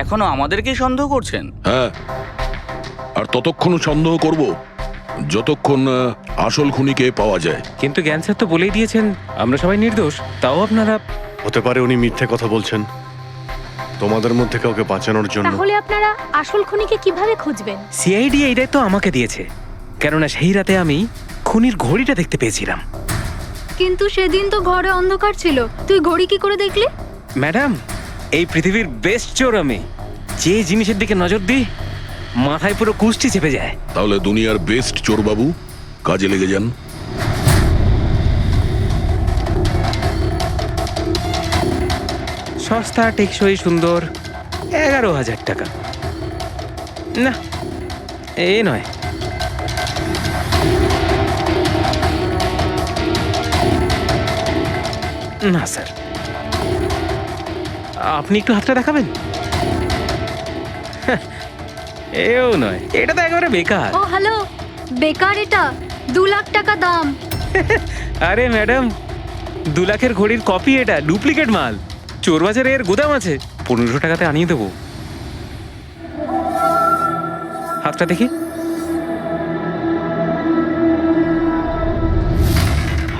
এখনো আমাদেরকেই সন্দেহ করছেন? হ্যাঁ, আর ততক্ষণ সন্দেহ করব যতক্ষণ আসল খুনিকে পাওয়া যায়। কিন্তু জ্ঞান স্যার তো বলেই দিয়েছেন আমরা সবাই নির্দোষ, তাও আপনারা। হতে পারে উনি মিথ্যে কথা বলছেন তোমাদের মধ্যে কাউকে বাঁচানোর জন্য। তাহলে আপনারা আসল খুনিকে কিভাবে খুঁজবেন? সিআইডি এই দায়িত্ব আমাকে দিয়েছে, কেননা সেই রাতে আমি খুনির ঘড়িটা দেখতে পেয়েছিলাম। কিন্তু সেদিন তো ঘরে অন্ধকার ছিল, তুই ঘড়ি কি করে দেখলি? ম্যাডাম, এই পৃথিবীর বেস্ট চোর আমি। যে জিনিসের দিকে নজর দিই মাথায় পুরো কুষ্টি চেপে যায়। তাহলে দুনিয়ার বেস্ট চোর বাবু, কাজে লেগে যান। সস্তা, টেকসই, সুন্দর, 11,000 টাকা। না, এ নয়। না স্যার, আপনি একটু হাতটা দেখাবেন? হ্যাঁ, এও নয়, এটা তো একেবারে বেকার। ও হ্যালো, বেকার এটা, 2 লাখ টাকা দাম। আরে ম্যাডাম, 2 লাখের ঘড়ির কপি, এটা ডুপ্লিকেট মাল। চোর বাজারে এর গুদাম আছে, 1500 টাকাতে আনিয়ে দেবো। হাতটা দেখি।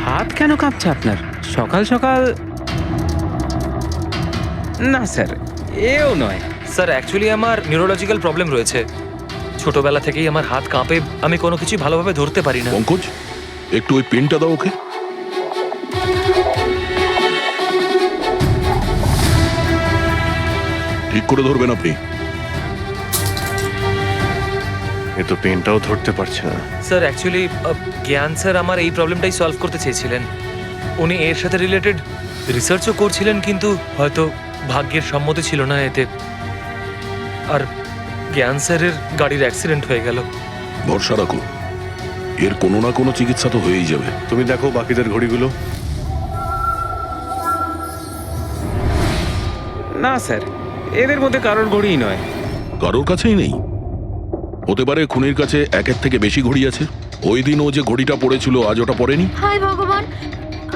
হাত কেন কাঁপছে আপনার সকাল সকাল? না স্যার, এও নয়। স্যার অ্যাকচুয়ালি আমার নিউরোলজিক্যাল প্রবলেম রয়েছে, ছোটবেলা থেকেই আমার হাত কাঁপে, আমি কোনো কিছু ভালোভাবে ধরতে পারি না। পঙ্কজ, একটু ওই পেনটা দাও ওকে। ঠিক করে ধরবেন আপনি। এ তো পেনটাও ধরতে পারছে না। স্যার অ্যাকচুয়ালি জ্ঞান স্যার আমার এই প্রবলেমটাই সলভ করতে চেয়েছিলেন। উনি এর সাথে রিলেটেড রিসার্চও করছিলেন, কিন্তু হয়তো ভাগ্যের সম্মতি ছিল না এতে, আর জ্ঞান স্যারের গাড়ির অ্যাক্সিডেন্ট হয়ে গেল। ভরসা রাখো, এর কোনো না কোনো চিকিৎসা তো হয়েই যাবে। তুমি দেখো বাকিদের ঘড়িগুলো। না স্যার, এদের মধ্যে কারোর ঘড়িই নয়। কারোর কাছেই নেই? হতে পারে খুনির কাছে একের থেকে বেশি ঘড়ি আছে। ওই দিন ও যে ঘড়িটা পড়েছিল আজ ওটা পড়েনি। হায় ভগবান,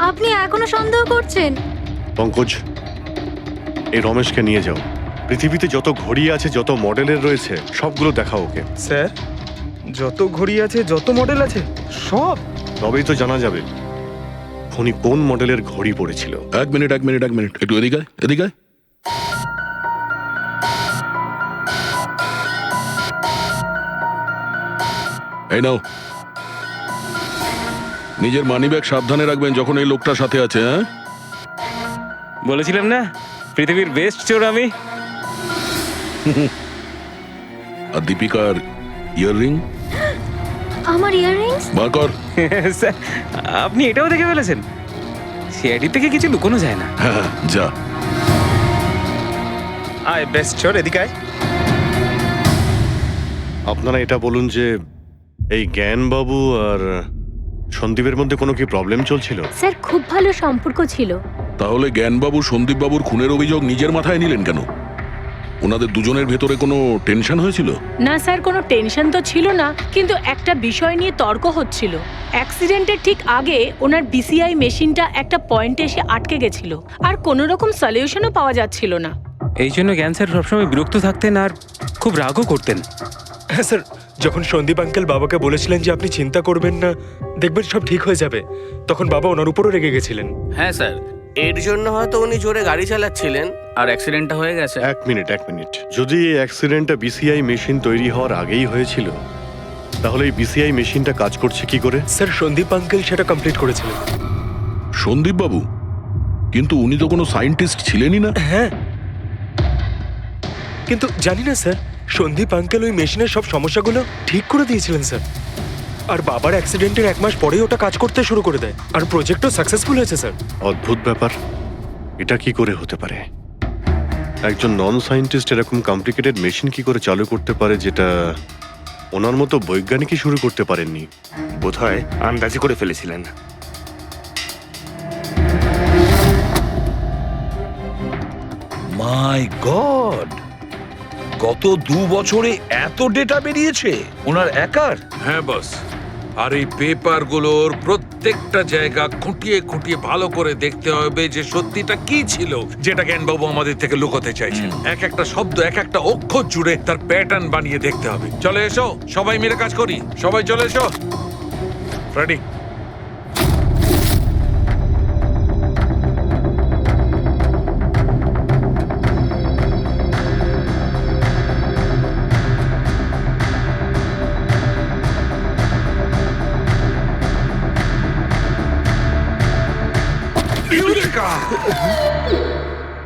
আপনি এখনো সন্দেহ করছেন? পঙ্কজ, এই রমেশকে নিয়ে যাও। পৃথিবীতে যত ঘড়ি আছে, যত মডেলের রয়েছে, সবগুলো দেখাও ওকে। স্যার, যত ঘড়ি আছে, যত মডেল আছে, সব? তবেই তো জানা যাবে খুনি কোন মডেলের ঘড়ি পড়েছিল। এক মিনিট, একটু এদিকে আয়, এদিকে আয়। এই নাও, নিজের মানিব্যাগ সাবধানে রাখবেন যখন এই লোকটার সাথে আছে। হ্যাঁ, বলেছিলাম না পৃথিবীর বেস্ট চোর আমি। আর দীপিকার ইয়াররিং আমার ইয়াররিংস? বার কর। স্যার, আপনি এটাও দেখে ফেলেছেন? সিআইডি থেকে কিছু লুকোনো যায় না। হ্যাঁ, যা। আয় বেস্ট চোর, এদিকে আয়। আপনারা এটা বলুন যে এই জ্ঞানবাবু আর সন্দীপের মধ্যে কোনো কি প্রবলেম চলছিল? স্যার, খুব ভালো সম্পর্ক ছিল। তাহলে জ্ঞানবাবু সন্দীপবাবুর খুনের অভিযোগ নিজের মাথায় নিলেন কেন? ওনাদের দুজনের ভেতরে কোনো টেনশন হয়েছিল? না স্যার, কোনো টেনশন তো ছিল না, কিন্তু একটা বিষয় নিয়ে তর্ক হচ্ছিল। অ্যাক্সিডেন্টের ঠিক আগে ওনার বিসিআই মেশিনটা একটা পয়েন্টে এসে আটকে গেছিল, আর কোনো রকম সলিউশনও পাওয়া যাচ্ছিল না। এই জন্য জ্ঞান স্যার সবসময় বিরক্ত থাকতেন আর খুব রাগও করতেন। হ্যাঁ স্যার, যখন সন্দীপ আঙ্কেল বাবাকে বলেছিলেন যে আপনি চিন্তা করবেন না, দেখবেন সব ঠিক হয়ে যাবে, তখন বাবা ওনার উপরও রেগে গেছিলেন। হ্যাঁ স্যার, এর জন্য হয়তো উনি জোরে গাড়ি চালাচ্ছিলেন আর অ্যাক্সিডেন্টটা হয়ে গেছে। এক মিনিট। যদি এই অ্যাক্সিডেন্টটা বিসিআই মেশিন তৈরি হওয়ার আগেই হয়েছিল, তাহলে এই বিসিআই মেশিনটা কাজ করছে কি করে? স্যার, সন্দীপ আঙ্কেল সেটা কমপ্লিট করেছিলেন। সন্দীপবাবু? কিন্তু উনি তো কোনো সায়েন্টিস্ট ছিলেনই না। হ্যাঁ, কিন্তু জানি না স্যার, সন্দীপ আঙ্কেল ওই মেশিনের সব সমস্যাগুলো ঠিক করে দিয়েছিলেন স্যার। আর বাবার অ্যাক্সিডেন্টের 1 মাস পরেই ওটা কাজ করতে শুরু করে দেয়, আর প্রজেক্টও সাকসেসফুল হয়েছে স্যার। অদ্ভুত ব্যাপার, এটা কি করে হতে পারে? একজন নন সায়েন্টিস্ট এরকম কমপ্লিকেটেড মেশিন কি করে চালু করতে পারে, যেটা ওনার মতো বৈজ্ঞানিকই শুরু করতে পারেননি? বোধহয় আন্দাজি করে ফেলেছিলেন। মাই গড, গত 2 বছরে এত ডেটা বেরিয়েছে ওনার একার? হ্যাঁ বস, আর এই পেপারগুলোর প্রত্যেক প্রত্যেকটা জায়গা খুঁটিয়ে খুঁটিয়ে ভালো করে দেখতে হবে যে সত্যিটা কি ছিল যেটা জ্ঞানবাবু আমাদের থেকে লুকোতে চাইছেন। এক একটা শব্দ, এক একটা অক্ষর জুড়ে তার প্যাটার্ন বানিয়ে দেখতে হবে। চলে এসো, সবাই মিলে কাজ করি। সবাই চলে এসো। রেডি?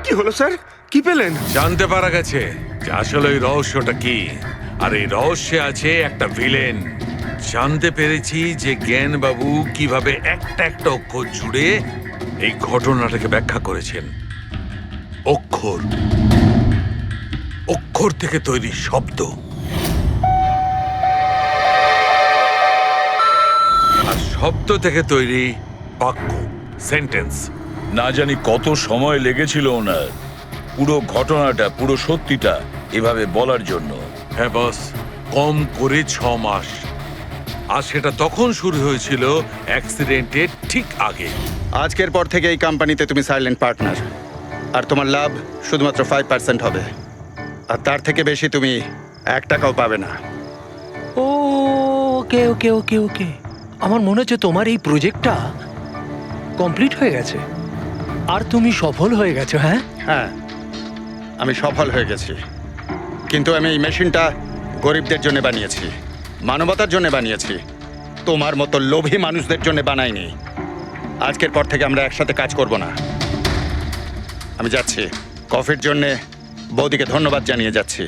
কি হলো স্যার? কি পেলেন? জানতে পারা গেছে যে আসলে ওই রহস্যটা কি, আর এই রহস্যে আছে একটা ভিলেন। জানতে পেরেছি যে জ্ঞানবাবু কিভাবে একটা একটা অক্ষর জুড়ে এই ঘটনাটাকে ব্যাখ্যা করেছেন। অক্ষর, অক্ষর থেকে তৈরি শব্দ, আর শব্দ থেকে তৈরি বাক্য, সেন্টেন্স। না জানি কত সময় লেগেছিল ওনার পুরো ঘটনাটা, পুরো সত্যিটা এভাবে বলার জন্য। হ্যাঁ বস, কম করে 6 মাস। আর সেটা তখন শুরু হয়েছিল অ্যাক্সিডেন্টের ঠিক আগে। আজকের পর থেকে এই কোম্পানিতে তুমি সাইলেন্ট পার্টনার, আর তোমার লাভ শুধুমাত্র 5% হবে, আর তার থেকে বেশি তুমি 1 টাকাও পাবে না। ওকে ওকে ওকে ওকে, আমার মনে হচ্ছে তোমার এই প্রজেক্টটা কমপ্লিট হয়ে গেছে আর তুমি সফল হয়ে গেছো। হ্যাঁ হ্যাঁ, আমি সফল হয়ে গেছি, কিন্তু আমি এই মেশিনটা গরিবদের জন্য বানিয়েছি, মানবতার জন্য বানিয়েছি, তোমার মতো লোভী মানুষদের জন্য বানাইনি। আজকের পর থেকে আমরা একসাথে কাজ করব না। আমি যাচ্ছি, কফির জন্যে বৌদিকে ধন্যবাদ জানিয়ে যাচ্ছি।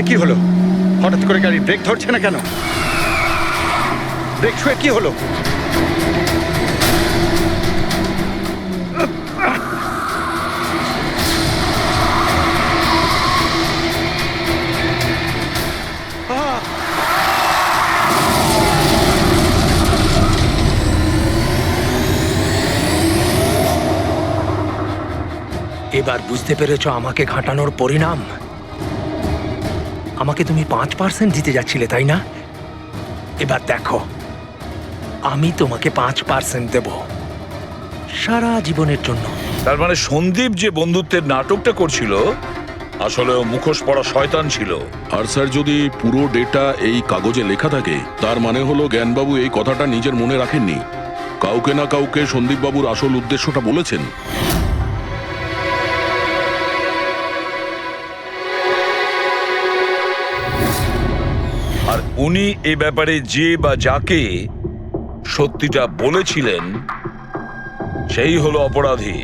এ কি হলো? হঠাৎ করে গাড়ি ব্রেক ধরছে না কেন? ব্রেক ছুঁয়ে কি হলো? এবার বুঝতে পেরেছো আমাকে ঘাঁটানোর পরিণাম? আমাকে তুমি 5% দিতে যাচ্ছিলে, তাই না? এবার দেখো, আমি তোমাকে 5% দেব সারা জীবনের জন্য। তার মানে সন্দীপ যে বন্ধুত্বের নাটকটা করছিল আসলে ও মুখোশ পড়া শয়তান ছিল। আর স্যার, যদি পুরো ডেটা এই কাগজে লেখা থাকে, তার মানে হলো জ্ঞানবাবু এই কথাটা নিজের মনে রাখেননি, কাউকে না কাউকে সন্দীপবাবুর আসল উদ্দেশ্যটা বলেছেন। আর উনি এ ব্যাপারে যে বা যাকে সত্যিটা বলেছিলেন সেই হলো অপরাধী,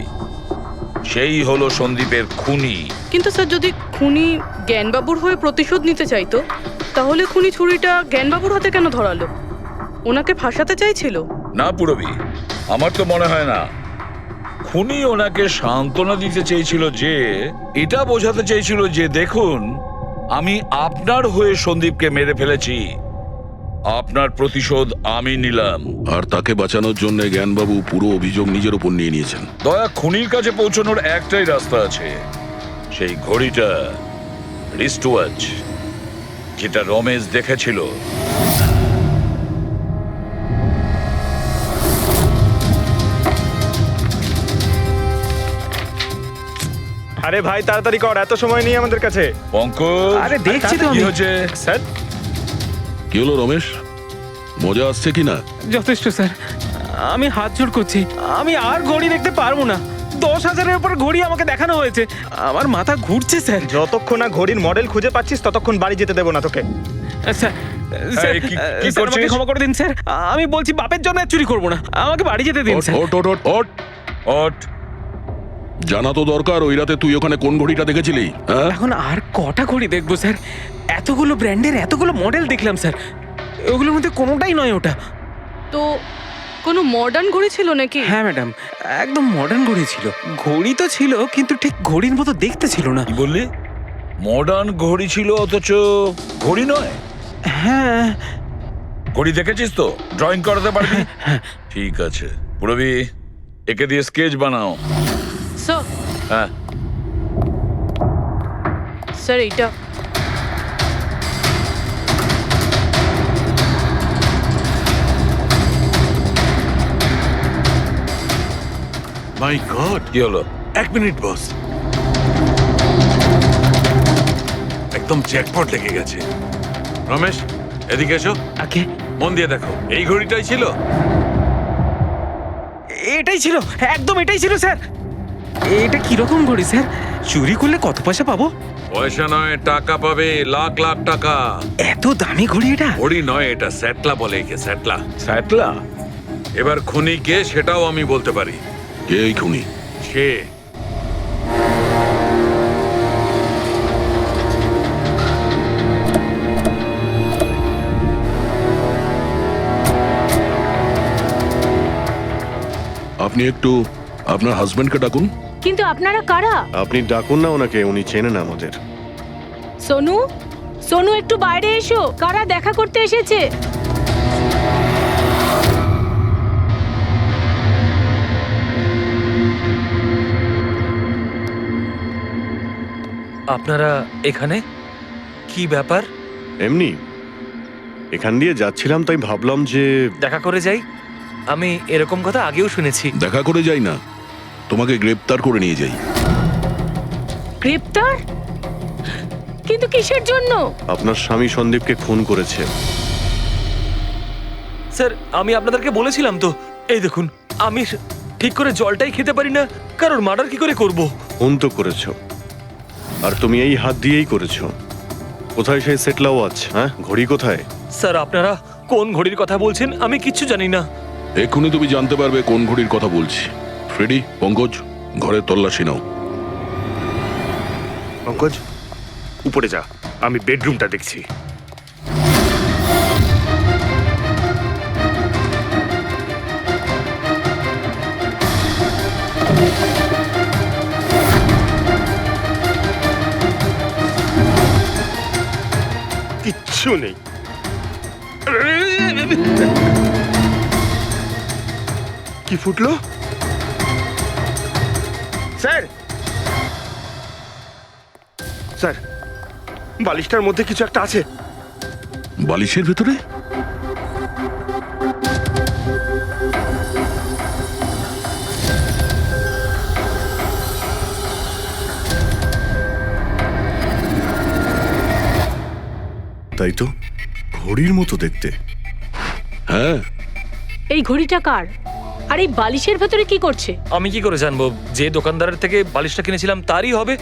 সেই হলো সন্দীপের খুনি। কিন্তু স্যার, যদি খুনি জ্ঞানবাবুর হয়ে প্রতিশোধ নিতে চাইতো, তাহলে খুনি ছুরিটা জ্ঞানবাবুর হাতে কেন ধরালো? ওনাকে ফাঁসাতে চাইছিল? না পুরবি, আমার তো মনে হয় না। খুনি ওনাকে সান্ত্বনা দিতে চেয়েছিল, যে এটা বোঝাতে চেয়েছিল যে দেখুন, আমি আপনার হয়ে সন্দীপকে মেরে ফেলেছি, আপনার প্রতিশোধ আমি নিলাম। আর তাকে বাঁচানোর জন্য জ্ঞানবাবু পুরো অভিযোগ নিজের উপর নিয়ে নিয়েছেন। দয়া, খুনির কাছে পৌঁছানোর একটাই রাস্তা আছে, সেই ঘড়িটা, রিস্ট ওয়াচ, যেটা রমেশ দেখেছিল। আরে ভাই, তাড়াতাড়ি কর, এত সময় নেই আমাদের কাছে। পঙ্কজ, আরে দেখছি তো কি আমি। হচ্ছে? স্যার, কি হলো রমেশ, মজা আসছে কিনা? যথেষ্ট স্যার, আমি হাত জোড় করছি, আমি আর ঘড়ি দেখতে পারবো না। 10,000-এর উপর ঘড়ি আমাকে দেখানো হয়েছে, আমার মাথা ঘুরছে স্যার। যতক্ষণ না ঘড়ির মডেল খুঁজে পাচ্ছিস ততক্ষণ বাড়ি যেতে দেবো না তোকে। স্যার, স্যার, কি স্যার, আমাকে করছিস? ক্ষমা করে দিন স্যার, আমি বলছি বাপের জন্য আর চুরি করবো না, আমাকে বাড়ি যেতে দিন ওঠ স্যার। ওঠ ওঠ ওঠ ওঠ। জানা তো দরকার ওই রাতে তুই ওখানে কোন ঘড়িটা দেখেছিলি, হ্যাঁ? এখন আর কটা ঘড়ি দেখবো স্যার? এতগুলো ব্র্যান্ডের এতগুলো মডেল দেখলাম স্যার, ওগুলোর মধ্যে কোনোটাই নয় ওটা। তো কোনো মডার্ন ঘড়ি ছিল নাকি? হ্যাঁ ম্যাডাম, একদম মডার্ন ঘড়ি ছিল। ঘড়ি তো ছিল কিন্তু ঠিক ঘড়ির মতো দেখতে ছিল না। কি বললি? মডার্ন ঘড়ি ছিল অথচ ঘড়ি নয়? হ্যাঁ। ঘড়ি দেখেছিস তো? ড্রয়িং করাতে পারবি? ঠিক আছে পুরবি, একে দিয়ে স্কেচ বানাও। স্যার, হ্যাঁ স্যার এইটা মাই গড, কি হলো? 1 মিনিট বস, একদম জ্যাকপট লেগে গেছে। রমেশ এদিকে এসো, ওকে। মন দিয়ে দেখো, এই ঘড়িটাই ছিল। এটাই ছিল, একদম এটাই ছিল স্যার। এটা কিরকম ঘড়ি স্যার? চুরি করলে কত পয়সা পাবো? পয়সা নয়, টাকা পাবে, লাখ লাখ টাকা। এত দামি ঘড়ি এটা? ঘড়ি নয়, এটা স্যাটলা বলে একে, স্যাটলা। স্যাটলা? এবার খুনি কে সেটাও আমি বলতে পারি। কে এই খুনি? সে আপনি একটু আপনার হাজবেন্ডকে ডাকুন। কিন্তু আপনারা কারা? আপনি ডাকুন না ওনাকে, উনি চেনেন আমাদের। সোনু, সোনু একটু বাইরে এসো, কারা দেখা করতে এসেছে? আপনারা এখানে? কি ব্যাপার? এমনি এখান দিয়ে যাচ্ছিলাম, তাই ভাবলাম যে দেখা করে যাই। আমি এরকম কথা আগেও শুনেছি। দেখা করে যাই না, তোমাকে গ্রেপ্তার করে নিয়ে যাই। গ্রেপ্তার? কিন্তু কিসের জন্য? আপনার স্বামী সন্দীপকে খুন করেছে। স্যার, আমি আপনাদেরকে বলেছিলাম তো, এই দেখুন, আমি ঠিক করে জলটাই খেতে পারি না, কারণ মার্ডার কি করে করব? খুন তো করেছো, আর তুমি এই হাত দিয়েই করেছো। কোথায় সেই সেটলা ওয়াচ? হ্যাঁ, ঘড়ি কোথায়? স্যার, আপনারা কোন ঘড়ির কথা বলছেন আমি কিচ্ছু জানি না। এক্ষুনি তুমি জানতে পারবে কোন ঘড়ির কথা বলছি। ফ্রেডি, পঙ্কজ, ঘরের তল্লাশি নাও। পঙ্কজ, উপরে যা, আমি বেডরুমটা দেখছি। কিচ্ছু নেই। কি ফুটলো? স্যার, স্যার, বালিশটার মধ্যে কিছু একটা আছে। বালিশের ভেতরে? তাই তো, ঘড়ির মতো দেখতে। হ্যাঁ। এই ঘড়িটা কার? আর এই বালিশের ভেতরে কি করছে? আমি কি করে জানবো? যে দোকানদারের থেকে বালিশটা কিনেছিলাম তারই হবে।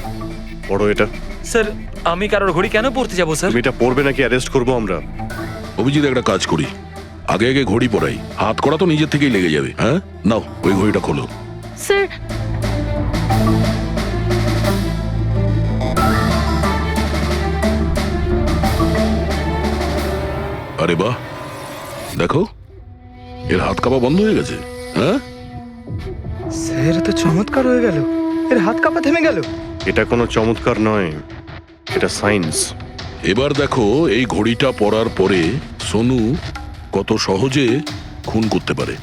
পড়ো এটা। স্যার, আমি কারোর ঘড়ি কেন পড়তে যাবো স্যার? তুমি এটা পড়বে নাকি অ্যারেস্ট করবো আমরা? অভিজিৎ, একটা কাজ করি, আগে আগে ঘড়ি পরাই, হাত করা তো নিজের থেকেই লেগে যাবে। হ্যাঁ, নাও ওই ঘড়িটা খোলো। স্যার, আরে বাহ, দেখো এর হাত কাঁপা বন্ধ হয়ে গেছে। হ্যাঁ স্যার, তো চমৎকার হয়ে গেল, এর হাত কাঁপা থেমে গেল। এটা কোনো চমৎকার নয়, এটা সায়েন্স। এবার দেখো এই ঘড়িটা পরার পরে সোনু কত সহজে খুন করতে পারে।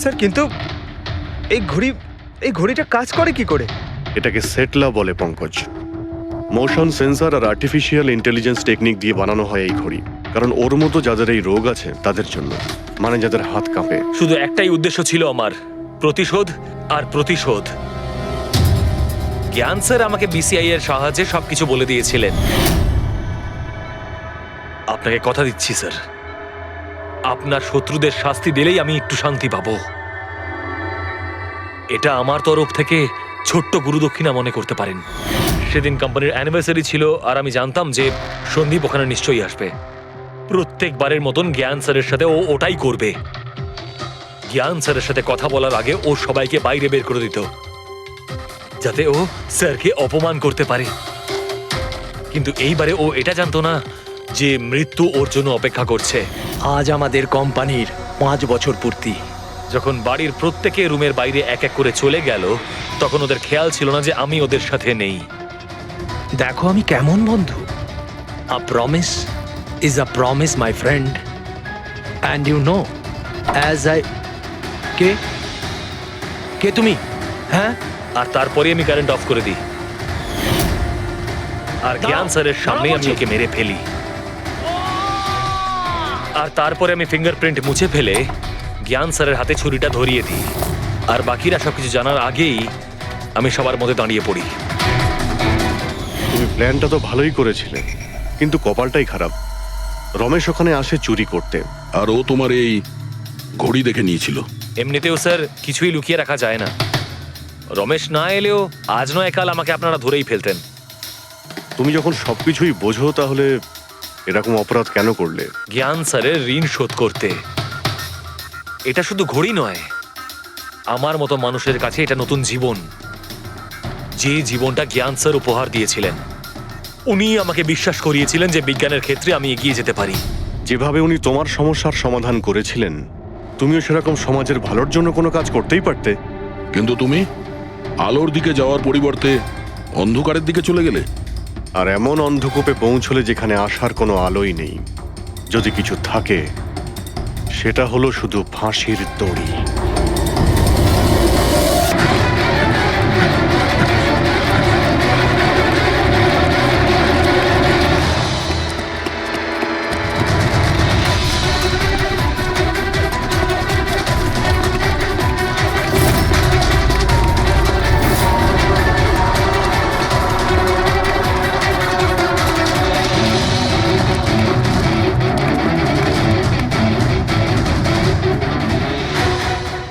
স্যার, কিন্তু এই ঘড়িটা কাজ করে কি করে? এটাকে সেটলা বলে পঙ্কজ। মোশন সেন্সর আর আর্টিফিশিয়াল ইন্টেলিজেন্স টেকনিক দিয়ে বানানো হয় এই ঘড়ি, কারণ ওর মতো যাদের এই রোগ আছে তাদের জন্য, মানে যাদের হাত কাঁপে। শুধু একটাই উদ্দেশ্য ছিল আমার, প্রতিশোধ আর প্রতিশোধ। জ্ঞান স্যার আমাকে বিসিআই এর সাহায্যে সবকিছু বলে দিয়েছিলেন। আপনাকে কথা দিচ্ছি স্যার, আপনার শত্রুদের শাস্তি দিলেই আমি একটু শান্তি পাবো। এটা আমার তরফ থেকে ছোট্ট গুরুদক্ষিণা মনে করতে পারেন। সেদিন কোম্পানির অ্যানিভার্সারি ছিল আর আমি জানতাম যে সন্দীপ ওখানে নিশ্চয়ই আসবে। প্রত্যেকবারের মতন জ্ঞান স্যারের সাথে ও ওটাই করবে। জ্ঞান স্যারের সাথে কথা বলার আগে ও সবাইকে বাইরে বের করে দিত, যাতে ও স্যারকে অপমান করতে পারে। কিন্তু এইবারে ও এটা জানতো না যে মৃত্যু ওর জন্য অপেক্ষা করছে। আজ আমাদের কোম্পানির 5 বছর পূর্তি। যখন বাড়ির প্রত্যেকে রুমের বাইরে এক এক করে চলে গেল, তখন ওদের খেয়াল ছিল না যে আমি ওদের সাথে নেই। দেখো আমি কেমন বন্ধু। A promise is a promise my friend, and you know as I কে কে তুমি? হ্যাঁ, আর তারপরে আমি কারেন্ট অফ করে দিই, আর জ্ঞান স্যারের সামনে আমি ওকে মেরে ফেলি। আর তারপরে আমি ফিঙ্গারপ্রিন্ট মুছে ফেলে জ্ঞান স্যারের হাতে ছুরিটা ধরিয়ে দিই। আর বাকিরা সবকিছু জানার আগেই আমি সবার মধ্যে দাঁড়িয়ে পড়ি। তুমি প্ল্যানটা তো ভালোই করেছিলে, কিন্তু কপালটাই খারাপ। রমেশ ওখানে আসে চুরি করতে, আর ও তোমার এই ঘড়ি দেখে নিয়েছিল। এমনিতেও স্যার কিছুই লুকিয়ে রাখা যায় না। রমেশ না এলেও আজ নয় কাল আমাকে আপনারা ধরেই ফেলতেন। তুমি যখন সবকিছুই বোঝো তাহলে এরকম অপরাধ কেন করলে? জ্ঞান স্যারের ঋণ শোধ করতে। এটা শুধু ঘড়ি নয়, আমার মতো মানুষের কাছে এটা নতুন জীবন, যে জীবনটা জ্ঞান স্যার উপহার দিয়েছিলেন। উনি আমাকে বিশ্বাস করিয়েছিলেন যে বিজ্ঞানের ক্ষেত্রে আমি এগিয়ে যেতে পারি। যেভাবে উনি তোমার সমস্যার সমাধান করেছিলেন, তুমিও সেরকম সমাজের ভালোর জন্য কোনো কাজ করতেই পারতে। কিন্তু তুমি আলোর দিকে যাওয়ার পরিবর্তে অন্ধকারের দিকে চলে গেলে। আর এমন অন্ধকূপে পৌঁছলে যেখানে আসার কোনো আলোই নেই। যদি কিছু থাকে, সেটা হলো শুধু ফাঁসির দড়ি।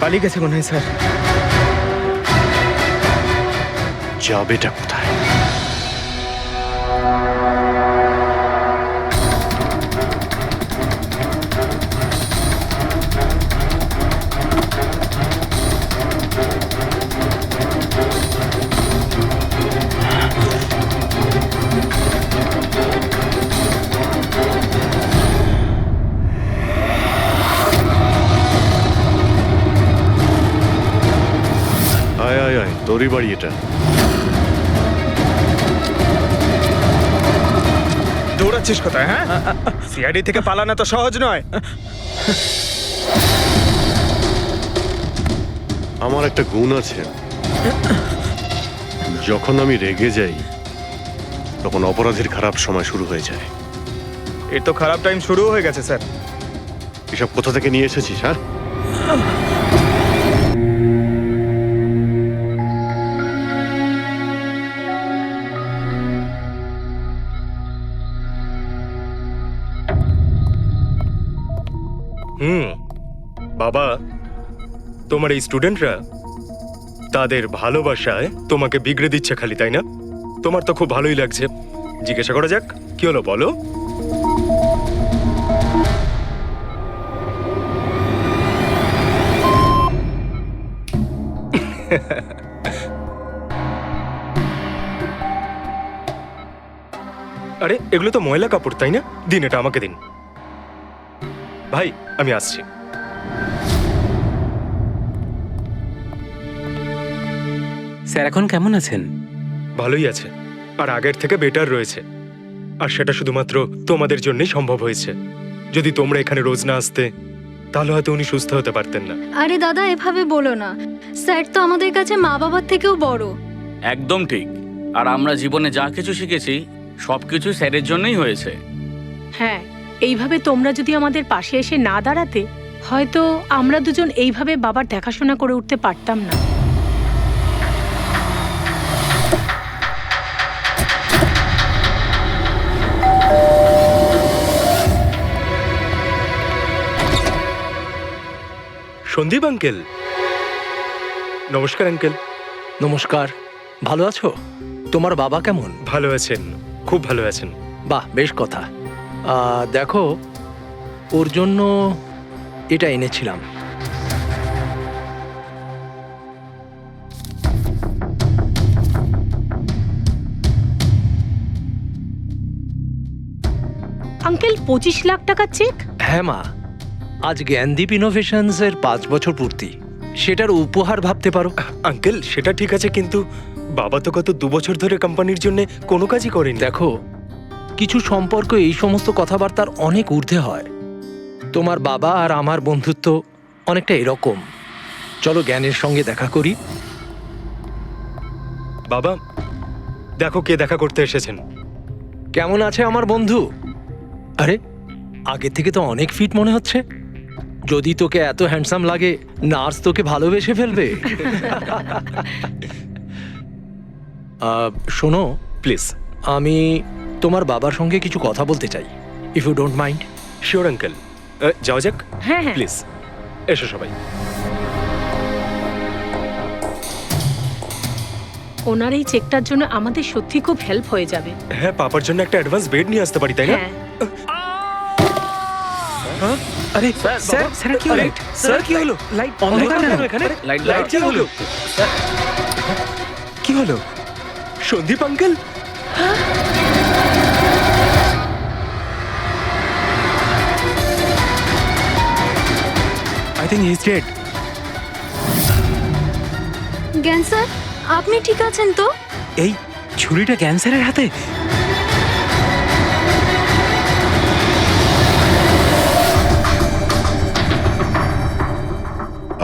পালিয়ে গেছে মনে হয় স্যার। যাবেটা কোথায়? আয় আয় আয়, তোরই বাড়ি এটা। দৌড়াচ্ছিস কোথায়? হ্যাঁ, সিআইডি থেকে পালানো তো সহজ নয়। আমার একটা গুণ আছে, যখন আমি রেগে যাই তখন অপরাধীর খারাপ সময় শুরু হয়ে যায়। এর তো খারাপ টাইম শুরু হয়ে গেছে স্যার। এসব কোথা থেকে নিয়ে এসেছিস? হ্যাঁ, বাবা, তোমার এই স্টুডেন্টরা তাদের ভালোবাসায় তোমাকে বিগড়ে দিচ্ছে খালি, তাই না? তোমার তো খুব ভালোই লাগছে। জিজ্ঞাসা করা যাক, কি হলো বলো? আরে এগুলো তো ময়লা কাপড়, তাই না? দিন, এটা আমাকে দিন। ভাই আমি আসছি। স্যার এখন কেমন আছেন? ভালোই আছে, আর আগের থেকে বেটার রয়েছে। আর সেটা শুধুমাত্র তোমাদের জন্যই সম্ভব হয়েছে। যদি তোমরা এখানে রোজ না আসতে, তাহলে হয়তো উনি সুস্থ হতে পারতেন না। আরে দাদা, এভাবে বলো না। স্যার তো আমাদের কাছে মা বাবার থেকেও বড়। একদম ঠিক। আর আমরা জীবনে যা কিছু শিখেছি সবকিছু স্যারের জন্যই হয়েছে। হ্যাঁ, এইভাবে তোমরা যদি আমাদের পাশে এসে না দাঁড়াতে, হয়তো আমরা দুজন এইভাবে বাবার দেখাশোনা করে উঠতে পারতাম না। সন্দীপ আঙ্কেল, নমস্কার আঙ্কেল। নমস্কার। ভালো আছো? তোমার বাবা কেমন? ভালো আছেন, খুব ভালো আছেন। বাহ, বেশ কথা। দেখো, ওর জন্য এটা এনেছিলাম। আঙ্কেল 25 লাখ টাকার চেক? হ্যাঁ মা, আজ জ্ঞানদীপ ইনোভেশনস এর 5 বছর পূর্তি, সেটার উপহার ভাবতে পারো। আঙ্কেল সেটা ঠিক আছে, কিন্তু বাবা তো গত 2 বছর ধরে কোম্পানির জন্য কোনো কাজই করেনি। দেখো, কিছু সম্পর্ক এই সমস্ত কথাবার্তার অনেক ঊর্ধ্বে হয়। তোমার বাবা আর আমার বন্ধুত্ব অনেকটা এরকম। চলো জ্ঞানের সঙ্গে দেখা করি। বাবা, দেখো কে দেখা করতে এসেছেন। কেমন আছে আমার বন্ধু? আরে, আগে থেকে তো অনেক ফিট মনে হচ্ছে। যদি তোকে এত হ্যান্ডসাম লাগে, নার্স তোকে ভালোবেসে ফেলবে। শোনো প্লিজ, আমি তোমার বাবার সঙ্গে কিছু কথা বলতে চাই, if you don't mind. Sure uncle, যাও যাক। হ্যাঁ হ্যাঁ প্লিজ এসো সবাই। ওনার এই চেকটার জন্য আমাদের সত্যি খুব হেল্প হয়ে যাবে। হ্যাঁ, পাপার জন্য একটা অ্যাডভান্স বেড নিয়ে আসতে পারি, তাই না? হ্যাঁ, আরে স্যার, স্যার কি হলো? স্যার কি হলো? লাইট অন্ধকার কেন এখানে? লাইট কি হলো? কি হলো? Sandeep uncle? I think he is dead. Gyan sir, আপনি ঠিক আছেন তো? এই ছুরিটা ক্যান্সারের হাতে?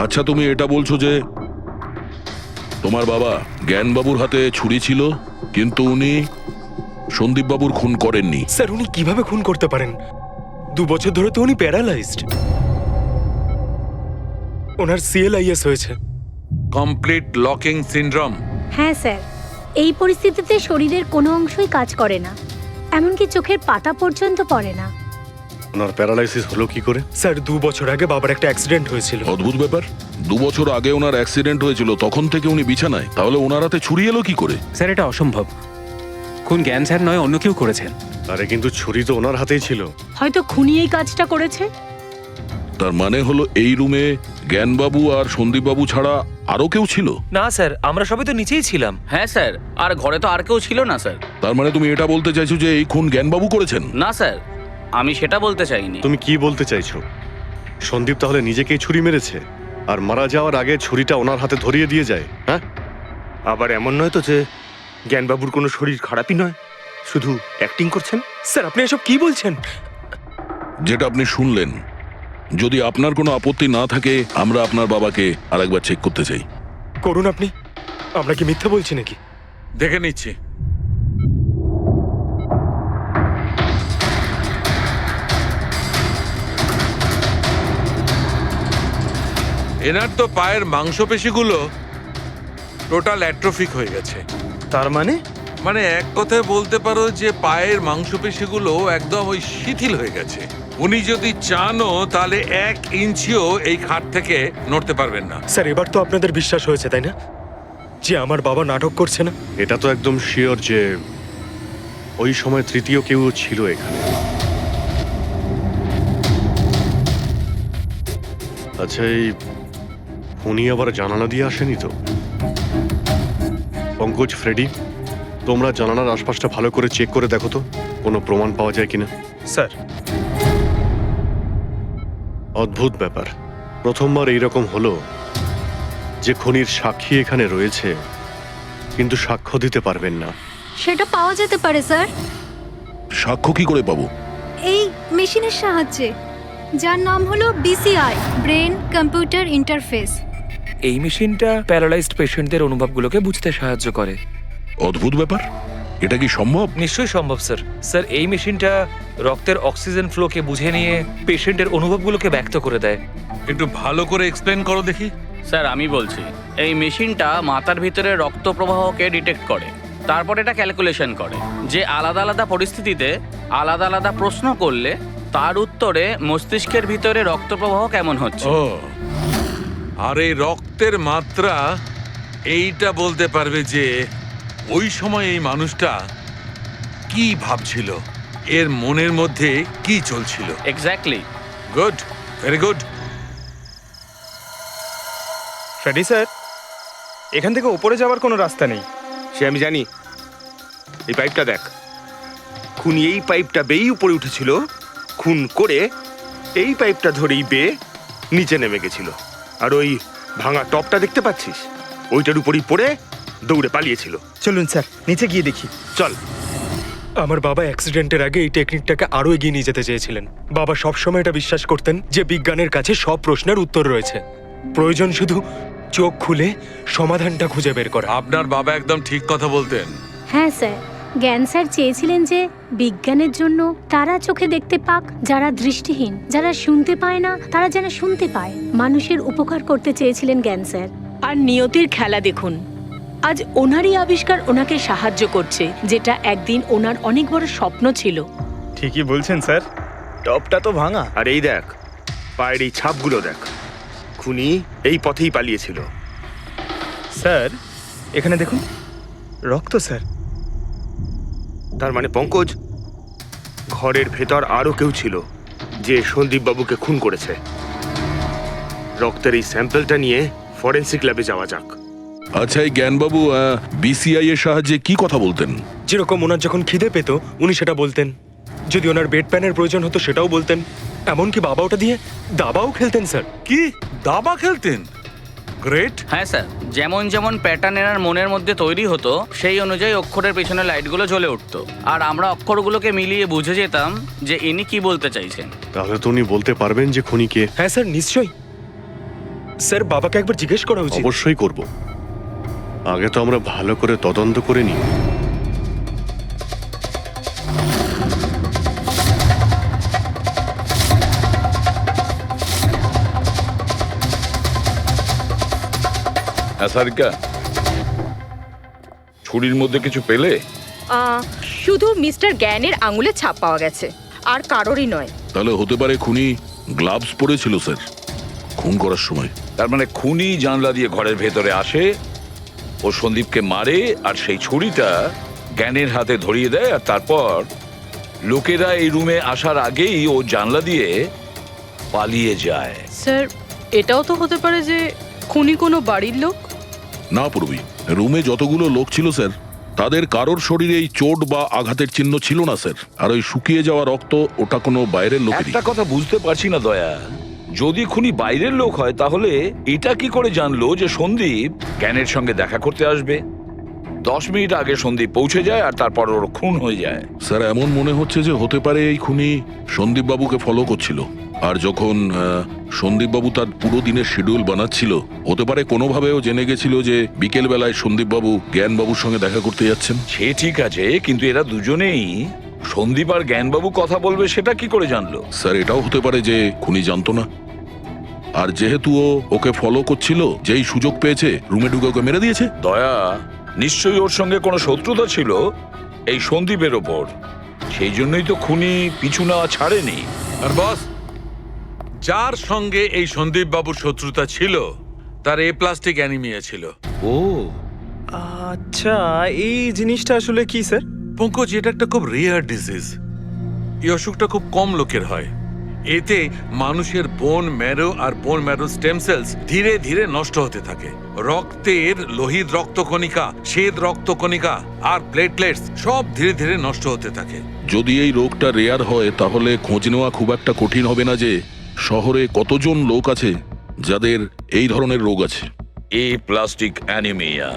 আচ্ছা, তুমি এটা বলছো যে তোমার বাবা জ্ঞানবাবুর হাতে ছুরি ছিল, কিন্তু উনি সন্দীপবাবুর খুন করেননি। স্যার, উনি কিভাবে খুন করতে পারেন? 2 বছর ধরে তো উনি প্যারালাইজড। ওনার CLIS হয়েছে। Complete locking syndrome. হ্যাঁ স্যার, এই পরিস্থিতিতে শরীরের কোনো অংশই কাজ করে না, এমনকি চোখের পাতা পর্যন্ত পড়ে না। ওনার প্যারালাইসিস হলো কি করে? স্যার, 2 বছর আগে বাবার একটা অ্যাক্সিডেন্ট হয়েছিল। অদ্ভুত ব্যাপার, 2 বছর আগে ওনার অ্যাক্সিডেন্ট হয়েছিল, তখন থেকে উনি বিছানায়। তাহলে ওনার হাতে ছুরি এলো কি করে? স্যার, এটা অসম্ভব। খুন জ্ঞান স্যার নয়, অন্য কেউ করেছেন। আরে কিন্তু ছুরি তো ওনার হাতেই ছিল। হয়তো খুনি এই কাজটা করেছে। তার মানে হলো এই রুমে জ্ঞানবাবু আর সন্দীপবাবু ছাড়া আরো কেউ ছিল? না স্যার, আমরা সবাই তো নিচেই ছিলাম। হ্যাঁ স্যার, আর ঘরে তো আর কেউ ছিল না স্যার। তার মানে তুমি এটা বলতে চাইছো যে এই খুন জ্ঞানবাবু করেছেন? না স্যার, আমি সেটা বলতে চাইনি। তুমি কি বলতে চাইছো? সন্দীপ তাহলে নিজেকেই ছুরি মেরেছে, আর মারা যাওয়ার আগে ছুরিটা ওনার হাতে ধরিয়ে দিয়ে যায়? হ্যাঁ, আবার এমন নয় তো যে জ্ঞানবাবুর কোনো শরীর খারাপই নয়, শুধু অ্যাক্টিং করছেন। স্যার, আপনি এসব কি বলছেন? যেটা আপনি শুনলেন, যদি আপনার কোনো আপত্তি না থাকে, আমরা আপনার বাবাকে আরেকবার চেক করতে চাই। করুন আপনি। আমরা কি মিথ্যা বলছি নাকি? দেখে নিচ্ছি। এনার তো পায়ের মাংসপেশিগুলো টোটাল অ্যাট্রোফিক হয়ে গেছে। তার মানে? মানে এক কথায় বলতে পারো যে পায়ের মাংসপেশিগুলো একদম ওই শিথিল হয়ে গেছে। উনি যদি চানও তাহলে 1 ইঞ্চিও এই খাট থেকে নড়তে পারবেন না। স্যার, এবার তো আপনাদের বিশ্বাস হয়েছে, তাই না, যে আমার বাবা নাটক করছে না? এটা তো একদম শিওর যে ওই সময় তৃতীয় কেউ ছিল এখানে। আচ্ছা, এই উনি আবার জানালা দিয়ে আসেনি তো? পঙ্কজ, ফ্রেডি, তোমরা জানালার আশপাশটা ভালো করে চেক করে দেখো তো কোনো প্রমাণ পাওয়া যায় কিনা। স্যার, অদ্ভুত ব্যাপার, প্রথমবার এইরকম হলো যে খুনির সাক্ষী এখানে রয়েছে, কিন্তু সাক্ষ্য দিতে পারবেন না। সেটা পাওয়া যেতে পারে স্যার, সাক্ষ্য কি করে পাবো? এই মেশিনের সাহায্যে, যার নাম হলো BCI, ব্রেন কম্পিউটার ইন্টারফেস। এই মেশিনটা প্যারালাইজড পেশেন্টদের অনুভবগুলোকে বুঝতে সাহায্য করে। অদ্ভুত ব্যাপার, এটা কি সম্ভব? নিশ্চয়ই সম্ভব স্যার। স্যার, এই মেশিনটা রক্তের অক্সিজেন ফ্লোকে বুঝে নিয়ে পেশেন্টের অনুভবগুলোকে ব্যক্ত করে দেয়। একটু ভালো করে এক্সপ্লেন করো দেখি। স্যার, আমি বলছি, এই মেশিনটা মাথার ভিতরে রক্ত প্রবাহকে ডিটেক্ট করে, তারপর এটা ক্যালকুলেশন করে যে আলাদা আলাদা পরিস্থিতিতে আলাদা আলাদা প্রশ্ন করলে তার উত্তরে মস্তিষ্কের ভিতরে রক্ত প্রবাহ কেমন হচ্ছে। ও, আর এই রক্তের মাত্রা এইটা বলতে পারবে যে ওই সময় এই মানুষটা কি ভাবছিল, এর মনের মধ্যে কি চলছিল। Exactly. Good, very good. Freddie sir, এখান থেকে ওপরে যাওয়ার কোনো রাস্তা নেই। সে আমি জানি। এই পাইপটা দেখ, খুনি এই পাইপটা বেয়েই উপরে উঠেছিল, খুন করে এই পাইপটা ধরেই বেয়ে নিচে নেমে গেছিল। আর ওই ভাঙা টপটা দেখতে পাচ্ছিস, ওইটার উপরই পড়ে দৌড়ে পালিয়েছিল। চলুন স্যার, নিচে গিয়ে দেখি। চল। আমার বাবা অ্যাক্সিডেন্টের আগে এই টেকনিকটাকে আরো এগিয়ে নিয়ে যেতে চেয়েছিলেন। বাবা সবসময় এটা বিশ্বাস করতেন যে বিজ্ঞানের কাছে সব প্রশ্নের উত্তর রয়েছে, প্রয়োজন শুধু চোখ খুলে সমাধানটা খুঁজে বের করা। আপনার বাবা একদম ঠিক কথা বলতেন। হ্যাঁ স্যার, জ্ঞান স্যার চেয়েছিলেন যে বিজ্ঞানের জন্য তারা চোখে দেখতে পাক যারা দৃষ্টিহীন, যারা শুনতে পায় না তারা যেন শুনতে পায়। মানুষের উপকার করতে চেয়েছিলেন জ্ঞান স্যার। আর নিয়তির খেলা দেখুন, আজ ওনারই আবিষ্কার ওনাকে সাহায্য করছে, যেটা একদিন ওনার অনেক বড় স্বপ্ন ছিল। ঠিকই বলছেন স্যার, টপটা তো ভাঙা। আর এই দেখ, পায়ের এই ছাপগুলো দেখ, খুনি এই পথেই পালিয়েছিল। স্যার এখানে দেখুন, রক্ত স্যার। তার মানে পঙ্কজ, ঘরের ভেতর আরো কেউ ছিল যে সন্দীপ বাবুকে খুন করেছে। রক্তের এই স্যাম্পলটা নিয়ে ফরেন্সিক ল্যাবে যাওয়া যাক। আচ্ছা, এই জ্ঞানবাবু বিসিআই এর সাহায্যে কি কথা বলতেন? যেরকম ওনার যখন খিদে পেত উনি সেটা বলতেন, যদি ওনার বেড প্যানের প্রয়োজন হতো সেটাও বলতেন, এমনকি বাবা ওটা দিয়ে দাবাও খেলতেন স্যার। কি দাবা খেলতেন? গ্রেট। হ্যাঁ স্যার, যেমন যেমন প্যাটার্ন এনার মনের মধ্যে তৈরি হতো সেই অনুযায়ী অক্ষরের পেছনে লাইটগুলো জ্বলে উঠতো, আর আমরা অক্ষরগুলোকে মিলিয়ে বুঝে যেতাম যে ইনি কি বলতে চাইছেন। তাহলে তো উনি বলতে পারবেন যে খুনি কে? হ্যাঁ স্যার, নিশ্চয়ই। স্যার বাবাকে একবার জিজ্ঞেস করা উচিত। অবশ্যই করব, আগে তো আমরা ভালো করে তদন্ত করে নিই। সারিকা, ছুরির মধ্যে কিছু পেলে? শুধু মিস্টার জ্ঞানের আঙুলের ছাপ পাওয়া গেছে, আর কারোরই নয়। তাহলে হতে পারে খুনি গ্লাভস পরেছিল স্যার খুন করার সময়। তার মানে খুনি জানলা দিয়ে ঘরের ভেতরে আসে, ও সন্দীপকে মারে, আর সেই ছুরিটা জ্ঞানের হাতে ধরিয়ে দেয়, আর তারপর লোকেরা এই রুমে আসার আগেই ও জানলা দিয়ে পালিয়ে যায়। স্যার, এটাও তো হতে পারে যে খুনি কোনো বাড়ির লোক। না পূর্বী, রুমে যতগুলো লোক ছিল স্যার তাদের কারোর শরীরে এই চোট বা আঘাতের চিহ্ন ছিল না স্যার। আর ওই শুকিয়ে যাওয়া রক্ত, ওটা কোনো বাইরের লোকেরই। একটা কথা বুঝতে পারছি না দয়া, যদি খুনি বাইরের লোক হয় তাহলে এটা কি করে জানলো যে সন্দীপ জ্ঞানের সঙ্গে দেখা করতে আসবে? 10 মিনিট আগে সন্দীপ পৌঁছে যায় আর তারপর ওর খুন হয়ে যায়। স্যার এমন মনে হচ্ছে যে হতে পারে এই খুনি সন্দীপ বাবুকে ফলো করছিল, আর যখন সন্দীপ বাবু তার পুরো দিনের শিডিউল বানাচ্ছিল, হতে পারে কোনোভাবেও জেনে গেছিল যে বিকেল বেলায় সন্দীপ বাবু জ্ঞান বাবুর সঙ্গে দেখা করতে যাচ্ছেন। সে ঠিক আছে, কিন্তু এরা দুজনেই সন্দীপ আর জ্ঞানবাবু কথা বলবে সেটা কি করে জানলো? স্যার এটাও হতে পারে যে খুনি জানতো না, আর যেহেতু ও ওকে ফলো করছিল, যেই সুযোগ পেয়েছে রুমে ঢুকে ওকে মেরে দিয়েছে। দয়া, নিশ্চয়ই ওর সঙ্গে কোনো শত্রুতা ছিল এই সন্দীপের ওপর, সেই জন্যই তো খুনি পিছু না ছাড়েনি। আর বস, যার সঙ্গে এই সন্দীপ বাবুর শত্রুতা ছিল তার এ প্লাস্টিক অ্যানিমিয়া ছিল। ও আচ্ছা, এই জিনিসটা আসলে কি স্যার? পঙ্কজ, এটা একটা খুব রেয়ার ডিজিজ। এই অসুখটা খুব কম লোকের হয়। এতে মানুষের বোন ম্যারো আর বোন ম্যারো স্টেম সেলস ধীরে ধীরে নষ্ট হতে থাকে। রক্তের লোহিত রক্তকণিকা, শ্বেত রক্তকণিকা আর প্লেটলেটস সব ধীরে ধীরে নষ্ট হতে থাকে। যদি এই রোগটা রেয়ার হয় তাহলে খোঁজ নেওয়া খুব একটা কঠিন হবে না যে শহরে কতজন লোক আছে যাদের এই ধরনের রোগ আছে। এ প্লাস্টিক অ্যানিমিয়া।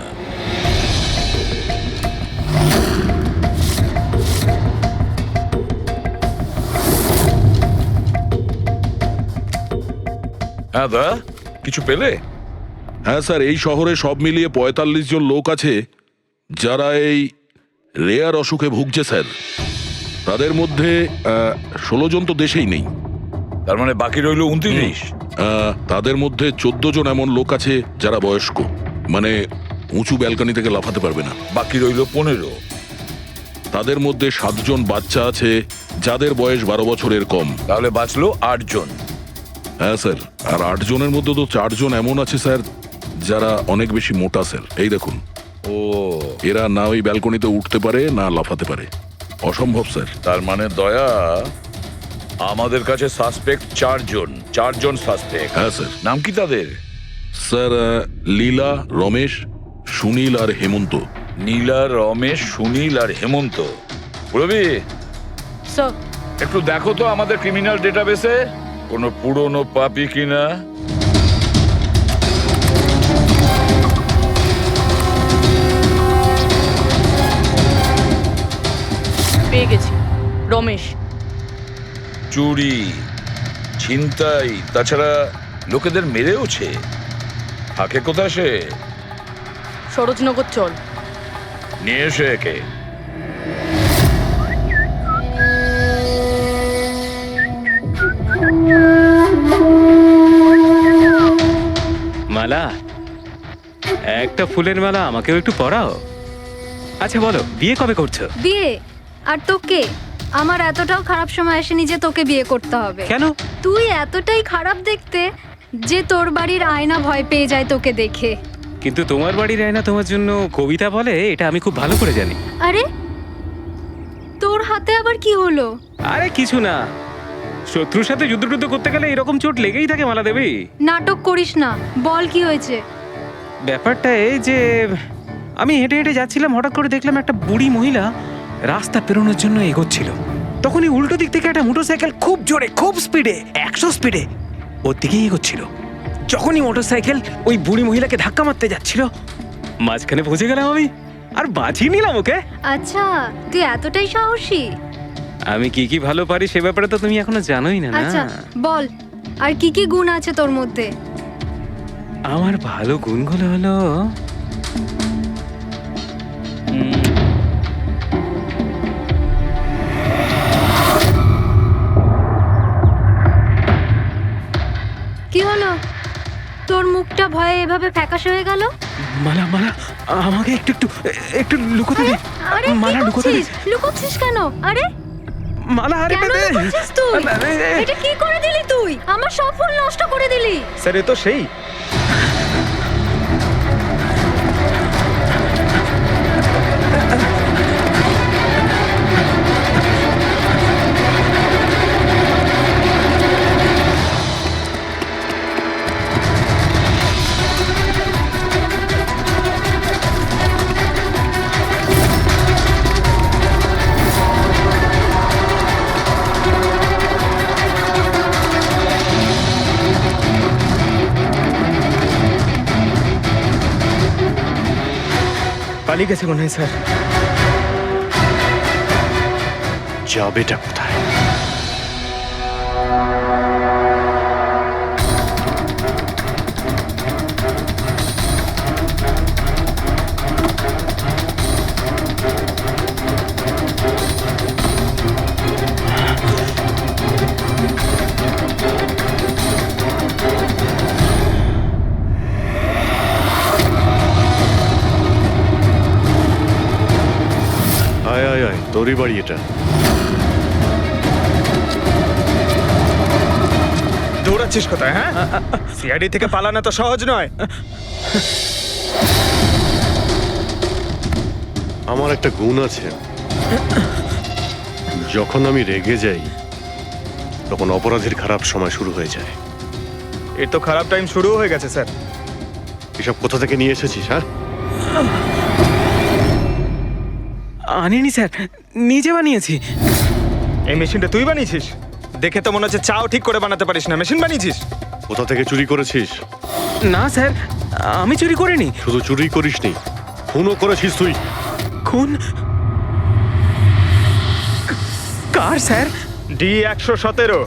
হ্যাঁ দা, কিছু পেলে? হ্যাঁ স্যার, এই শহরে সব মিলিয়ে 45 জন লোক আছে যারা এই রেয়ার অসুখে ভুগছে স্যার। তাদের মধ্যে 16 জন তো দেশেই নেই। তার মানে বাকি রইল 29। তাদের মধ্যে 14 জন এমন লোক আছে যারা বয়স্ক, মানে উঁচু ব্যালকনি থেকে লাফাতে পারবে না। বাকি রইল 15। তাদের মধ্যে 7 জন বাচ্চা আছে যাদের বয়স 12 বছরের কম। তাহলে বাঁচলো 8 জন। হ্যাঁ স্যার, আর 8 জনের মধ্যে তো 4 জন এমন আছে স্যার যারা অনেক বেশি মোটা স্যার। এই দেখুন, ও এরা না ওই ব্যালকনিতে উঠতে পারে না লাফাতে পারে, অসম্ভব স্যার। তার মানে দয়া, আমাদের কাছে সাসপেক্ট 4জন সাসপেক্ট। হ্যাঁ স্যার। নাম কি তাদের? স্যার লীলা, রমেশ, সুনীল আর হেমন্ত। নীলা, রমেশ, সুনীল আর হেমন্ত। রবি, স্যার একটু দেখো তো আমাদের ক্রিমিনাল ডেটাবেসে কোনো পুরনো পাপি কিনা। পেয়ে গেছি, রমেশ। চুরি, ছিনতাই, তাছাড়া লোকেদের মেরেওছে। থাকে কোথায় সে? সরোজনগর চল। নিয়ে এসে একে। মালা, একটা ফুলের মালা আমাকেও একটু পরাও। আচ্ছা বলো, বিয়ে কবে করছো? বিয়ে? আর তোকে? আমার এতটাও খারাপ সময় আসেনি যে তোকে বিয়ে করতে হবে। কেন? তুই এতটাই খারাপ দেখতে যে তোর বাড়ির আয়না ভয় পেয়ে যায় তোকে দেখে। কিন্তু তোমার বাড়ির আয়না তোমার জন্য কবিতা বলে, এটা আমি খুব ভালো করে জানি। আরে তোর হাতে আবার কি হলো? আরে কিছু না, শত্রুর সাথে যুদ্ধ করতে গেলে এরকম চোট লেগেই থাকে মালা দেবী। নাটক করিস না, বল কি হয়েছে। ব্যাপারটা এই যে আমি হেঁটে হেঁটে যাচ্ছিলাম, হঠাৎ করে দেখলাম একটা বুড়ি মহিলা রাস্তা পেরোনোর জন্য এগোচ্ছিল। তখনই উল্টো দিক থেকে একটা মোটরসাইকেল খুব জোরে, খুব স্পিডে, 100 স্পিডে ওর দিকেই এগোচ্ছিল। যখনই মোটরসাইকেল ওই বুড়ি মহিলাকে ধাক্কা মারতে যাচ্ছিল, মাঝখানে পৌঁছে গেলাম আমি আর বাঁচিয়ে নিলাম ওকে। আচ্ছা, তুই এতটাই সাহসী? আমি কি কি ভালো পারি সে ব্যাপারে তো তুমি এখনো জানোই না। আচ্ছা বল, আর কি কি গুণ আছে তোর মধ্যে? আমার ভালো গুণগুলো হলো কি হলো? তোর মুখটা ভয়ে এভাবে ফ্যাকাশে হয়ে গেল। মালা, আমাকে একটু লুকোতে দে। আরে মালা, লুকোতে দে। লুকোচ্ছিস কেন? আরে মালা, আরে কেন লুকোচ্ছিস তুই? এটা কি করে দিলি তুই? আমার সব ফুল নষ্ট করে দিলি। স্যার এ তো সেই। পালিয়ে গেছে মনে হয় স্যার। যাবেটা কোথায়? আয় আয় আয়, তোরই বাড়ি এটা। দৌড়াচ্ছিস কোথায়? হ্যাঁ, সিআইডি থেকে পালানো তো সহজ নয়। আমার একটা গুণ আছে, যখন আমি রেগে যাই তখন অপরাধীর খারাপ সময় শুরু হয়ে যায়। এর তো খারাপ টাইম শুরু হয়ে গেছে স্যার। এসব কোথা থেকে নিয়ে এসেছিস? হ্যাঁ, আনিনি স্যার, নিজে বানিয়েছি। এই মেশিনটা তুই বানিয়েছিস? দেখে তো মনে হচ্ছে চাও ঠিক করে বানাতে পারিস না, মেশিন বানিয়েছিস। কোথা থেকে চুরি করেছিস? না স্যার, আমি চুরি করিনি। শুধু চুরি করিসনি, খুনও করেছিস তুই। খুন? কার sir? D117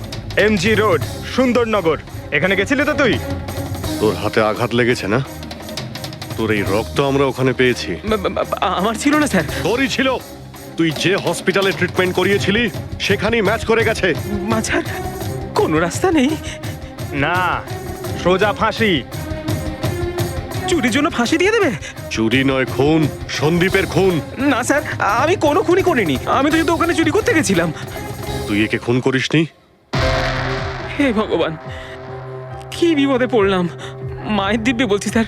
MG road, Sundarnagar. এখানে গেছিলি তো তুই? তোর হাতে আঘাত লেগেছে না? তোর এই রক্ত আমরা ওখানে পেয়েছি। আমার ছিল না স্যার। তোরই ছিল। তুই যে হসপিটালে ট্রিটমেন্ট করিয়েছিলি সেখানেই ম্যাচ করে গেছে। মাঝার কোনো রাস্তা নেই? না, সোজা ফাঁসি। চুরির জন্য ফাঁসি দিয়ে দেবে? চুরি নয়, খুন, সন্দীপের খুন। না স্যার, আমি কোনো খুনই করিনি। আমি তো শুধু ওখানে চুরি করতে গেছিলাম। তুই একে খুন করিসনি? হে ভগবান, কি বিপদে পড়লাম। মায়ের দিব্যে বলছি স্যার,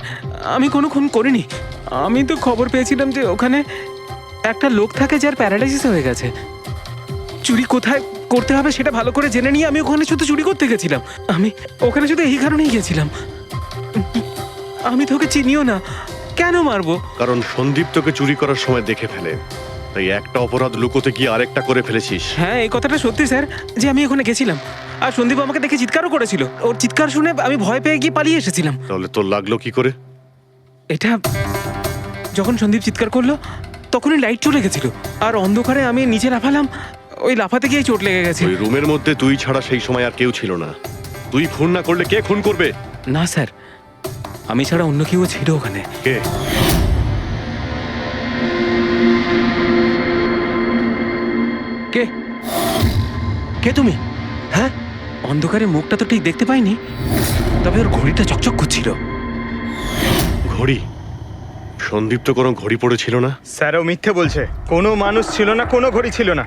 আমি কোনো খুন করিনি। আমি তো খবর পেয়েছিলাম যে ওখানে একটা লোক থাকে যার প্যারালাইসিস হয়ে গেছে। চুরি কোথায় করতে হবে সেটা ভালো করে জেনে নিয়ে আমি ওখানে শুধু চুরি করতে গেছিলাম। আমি ওখানে শুধু এই কারণেই গেছিলাম। আমি তোকে চিনিও না, কেন মারবো? কারণ সন্দীপ তোকে চুরি করার সময় দেখে ফেলে, তাই একটা অপরাধ লুকোতে গিয়ে আরেকটা করে ফেলেছিস। হ্যাঁ, এই কথাটা সত্যি স্যার যে আমি ওখানে গেছিলাম আর সন্দীপ আমাকে দেখে চিৎকারও করেছিল। ওর চিৎকার শুনে আমি ভয় পেয়ে গিয়ে পালিয়ে এসেছিলাম। তাহলে তোর লাগলো কি করে? এটা যখন সন্দীপ চিৎকার করলো তখনই লাইট চলে গেছিল আর অন্ধকারে আমি নিচে লাফালাম, ওই লাফাতে গিয়ে চোট লেগে গেছে। ওই রুমের মধ্যে তুই ছাড়া সেই সময় আর কেউ ছিল না। তুই খুন না করলে কে খুন করবে? না স্যার, আমি ছাড়া অন্য কেউ ছিল ওখানে। কে? কে কে তুমি? হ্যাঁ, অন্ধকারে মুখটা তো ঠিক দেখতে পাইনি, তবে ওর ঘড়িটা চকচক করছিল। ঘড়ি? সন্দীপ তো কোনো ঘড়ি পড়েছিল না। স্যার ও মিথ্যে বলছে, কোনো মানুষ ছিল না, কোনো ঘড়ি ছিল না।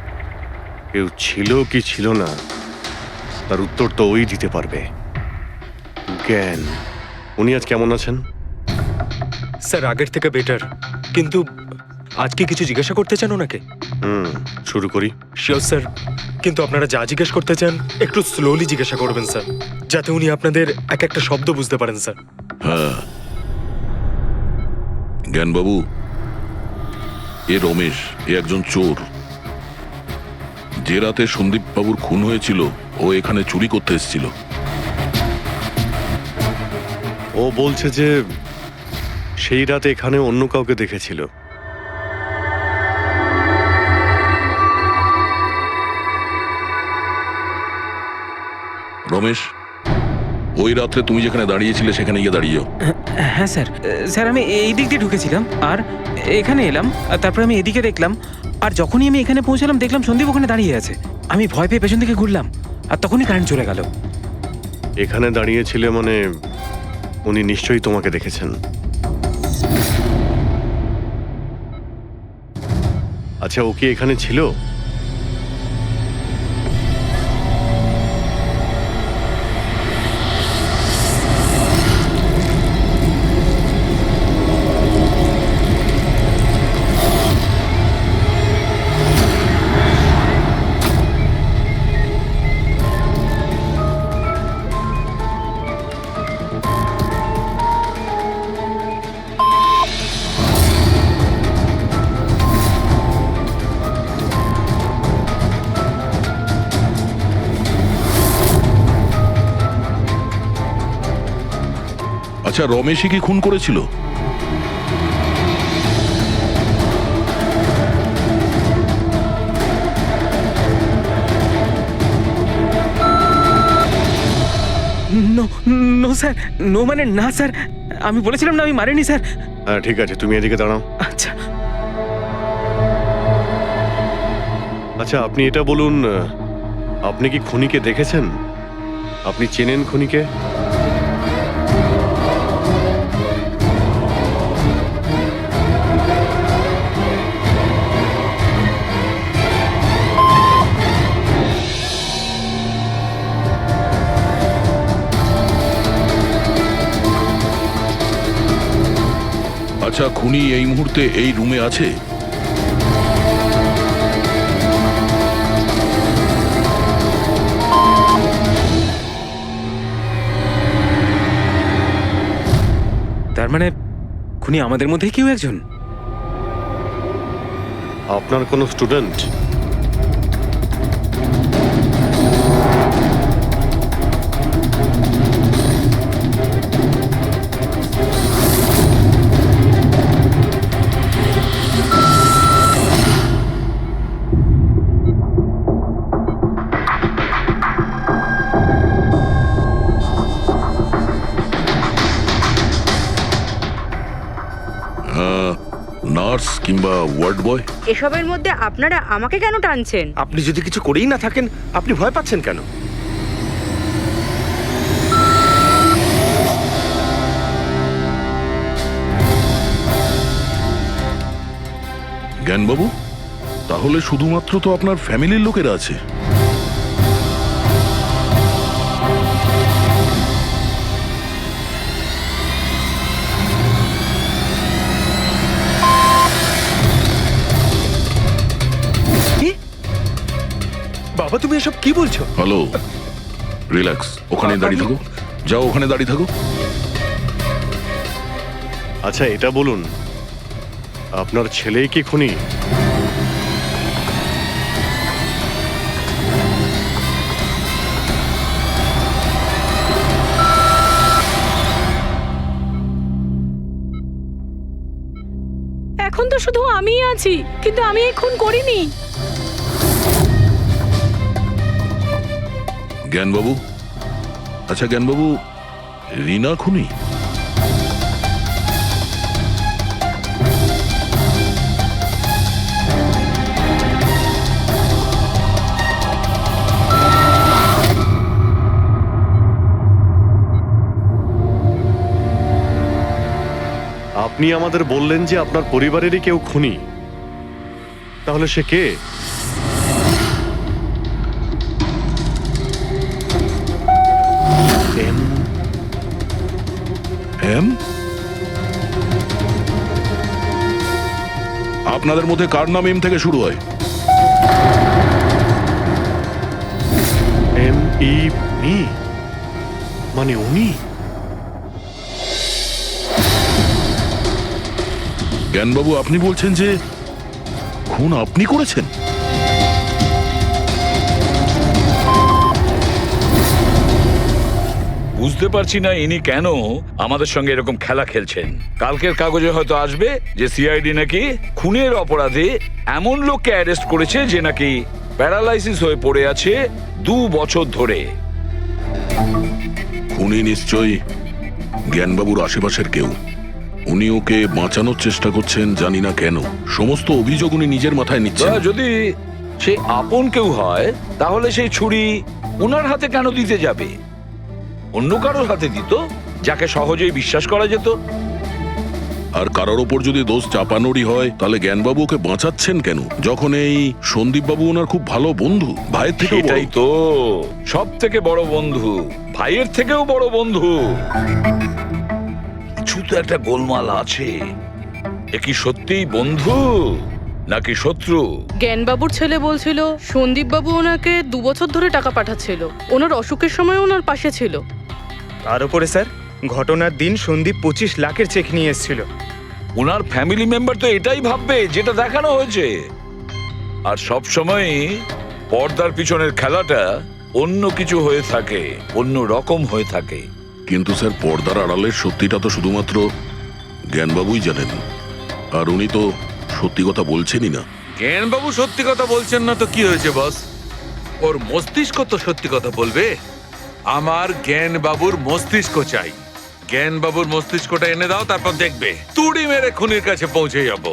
কেউ ছিল কি ছিল না তার উত্তর তো ওই দিতে পারবে। জ্ঞান, উনি আজ কেমন আছেন? স্যার আগের থেকে বেটার, কিন্তু আজকে কিছু জিজ্ঞাসা করতে চান ওনাকে? শুরু করি। শিওর স্যার, কিন্তু আপনারা যা জিজ্ঞেস করতে চান একটু স্লোলি জিজ্ঞাসা করবেন স্যার, যাতে উনি আপনাদের এক একটা শব্দ বুঝতে পারেন স্যার। হ্যাঁ জ্ঞানবাবু, এ রমেশ, এ একজন চোর। যে রাতে সন্দীপ বাবুর খুন হয়েছিল ও এখানে চুরি করতে এসেছিল। ও বলছে যে সেই রাতে এখানে অন্য কাউকে দেখেছিল। রমেশ, ওই রাত্রে তুমি যেখানে দাঁড়িয়েছিলে সেখানে গিয়ে দাঁড়িয়ে যাও। হ্যাঁ স্যার, স্যার আমি এই দিক দিয়ে ঢুকেছিলাম আর এখানে এলাম, আর তারপর আমি এদিকে দেখলাম, আর যখনই আমি এখানে পৌঁছালাম দেখলাম সন্দীপ ওখানে দাঁড়িয়ে আছে। আমি ভয় পেয়ে পেছন থেকে ঘুরলাম আর তখনই কারেন্ট চলে গেল। এখানে দাঁড়িয়েছিলে মানে উনি নিশ্চয়ই তোমাকে দেখেছেন। আচ্ছা, ও কি এখানে ছিল? আচ্ছা, রমেশই কি খুন করেছিল? নো নো স্যার, নো মানে না স্যার, আমি বলেছিলাম না আমি মারিনি স্যার। হ্যাঁ ঠিক আছে, তুমি এদিকে দাঁড়াও। আচ্ছা আচ্ছা, আপনি এটা বলুন, আপনি কি খুনিকে দেখেছেন? আপনি চেনেন খুনিকে? আচ্ছা, খুনি এই মুহূর্তে এই রুমে আছে? তার মানে খুনি আমাদের মধ্যে কেউ একজন। আপনার কোনো স্টুডেন্ট? নার্স কিংবা ওয়ার্ড বয়? এসবের মধ্যে আপনারা আমাকে কেন টানছেন? আপনি যদি কিছু করেই না থাকেন, আপনি ভয় পাচ্ছেন কেন? জ্ঞানবাবু, তাহলে শুধুমাত্র তো আপনার ফ্যামিলির লোকেরা আছে। বাবা বাবা তুমি এসব কি বলছো? হ্যালো, রিল্যাক্স, ওখানে দাঁড়িয়ে থাকো, যাও ওখানে দাঁড়িয়ে থাকো। আচ্ছা এটা বলুন, আপনার ছেলেই কি খুনি? এখন তো শুধু আমিই আছি, কিন্তু আমি এই খুন করিনি। জ্ঞানবাবু, আচ্ছা জ্ঞানবাবু, রিনা খুনি? আপনি আমাদের বললেন যে আপনার পরিবারেরই কেউ খুনি, তাহলে সে কে? এম? আপনাদের মধ্যে কার নাম এম থেকে শুরু হয়? মি মানে উনি? জ্ঞানবাবু, আপনি বলছেন যে খুন আপনি করেছেন? বুঝতে পারছি না ইনি কেন আমাদের সঙ্গে এরকম খেলা খেলছেন। কালকের কাগজে হয়তো আসবে যে সিআইডি নাকি খুনের অপরাধে এমন লোককে অ্যারেস্ট করেছে যে নাকি প্যারালাইসিস হয়ে পড়ে আছে 2 বছর ধরে। খুনি নিশ্চয়ই জ্ঞানবাবুর আশেপাশের কেউ। উনি ওকে বাঁচানোর চেষ্টা করছেন, জানি না কেন। সমস্ত অভিযোগ উনি নিজের মাথায় নিচ্ছেন। যদি সে আপন কেউ হয় তাহলে সেই ছুরি ওনার হাতে কেন দিতে যাবে? অন্য কারোর হাতে দিত, যাকে সহজেই বিশ্বাস করা যেত। আর কারোর ওপর যদি দোষ চাপানোরই হয় তাহলে জ্ঞানবাবু ওকে বাঁচাচ্ছেন কেন, যখন এই সন্দীপ বাবু ওনার খুব ভালো বন্ধু, ভাইয়ের থেকে? এটাই তো সব থেকে বড় বন্ধু, ভাইয়ের থেকেও বড় বন্ধু। কিছু তো একটা গোলমাল আছে। এ কি সত্যিই বন্ধু নাকি শত্রু? জ্ঞানবাবুর ছেলে বলছিল সন্দীপ বাবু ওনাকে 2 বছর ধরে টাকা পাঠাচ্ছিল, ওনার অসুখের সময় ওনার পাশে ছিল। তার উপরে স্যার, ঘটনার দিন সন্দীপ 25 লাখের চেক নিয়ে এসেছিল। ওনার ফ্যামিলি মেম্বার তো এটাই ভাববে যেটা দেখানো হয়েছে। আর সব সময় পর্দার পিছনের খেলাটা অন্য কিছু হয়ে থাকে, অন্য রকম হয়ে থাকে। কিন্তু স্যার, পর্দার আড়ালের সত্যিটা তো শুধুমাত্র জ্ঞানবাবুই জানেন, আর উনি তো সত্যি কথা বলছেনই না। জ্ঞানবাবু সত্যি কথা বলছেন না তো কি হয়েছে বস? ওর মস্তিষ্ক তো সত্যি কথা বলবে। আমার জ্ঞানবাবুর মস্তিষ্ক চাই। জ্ঞানবাবুর মস্তিষ্কটা এনে দাও, তারপর দেখবে তুড়ি মেরে খুনির কাছে পৌঁছে যাবো।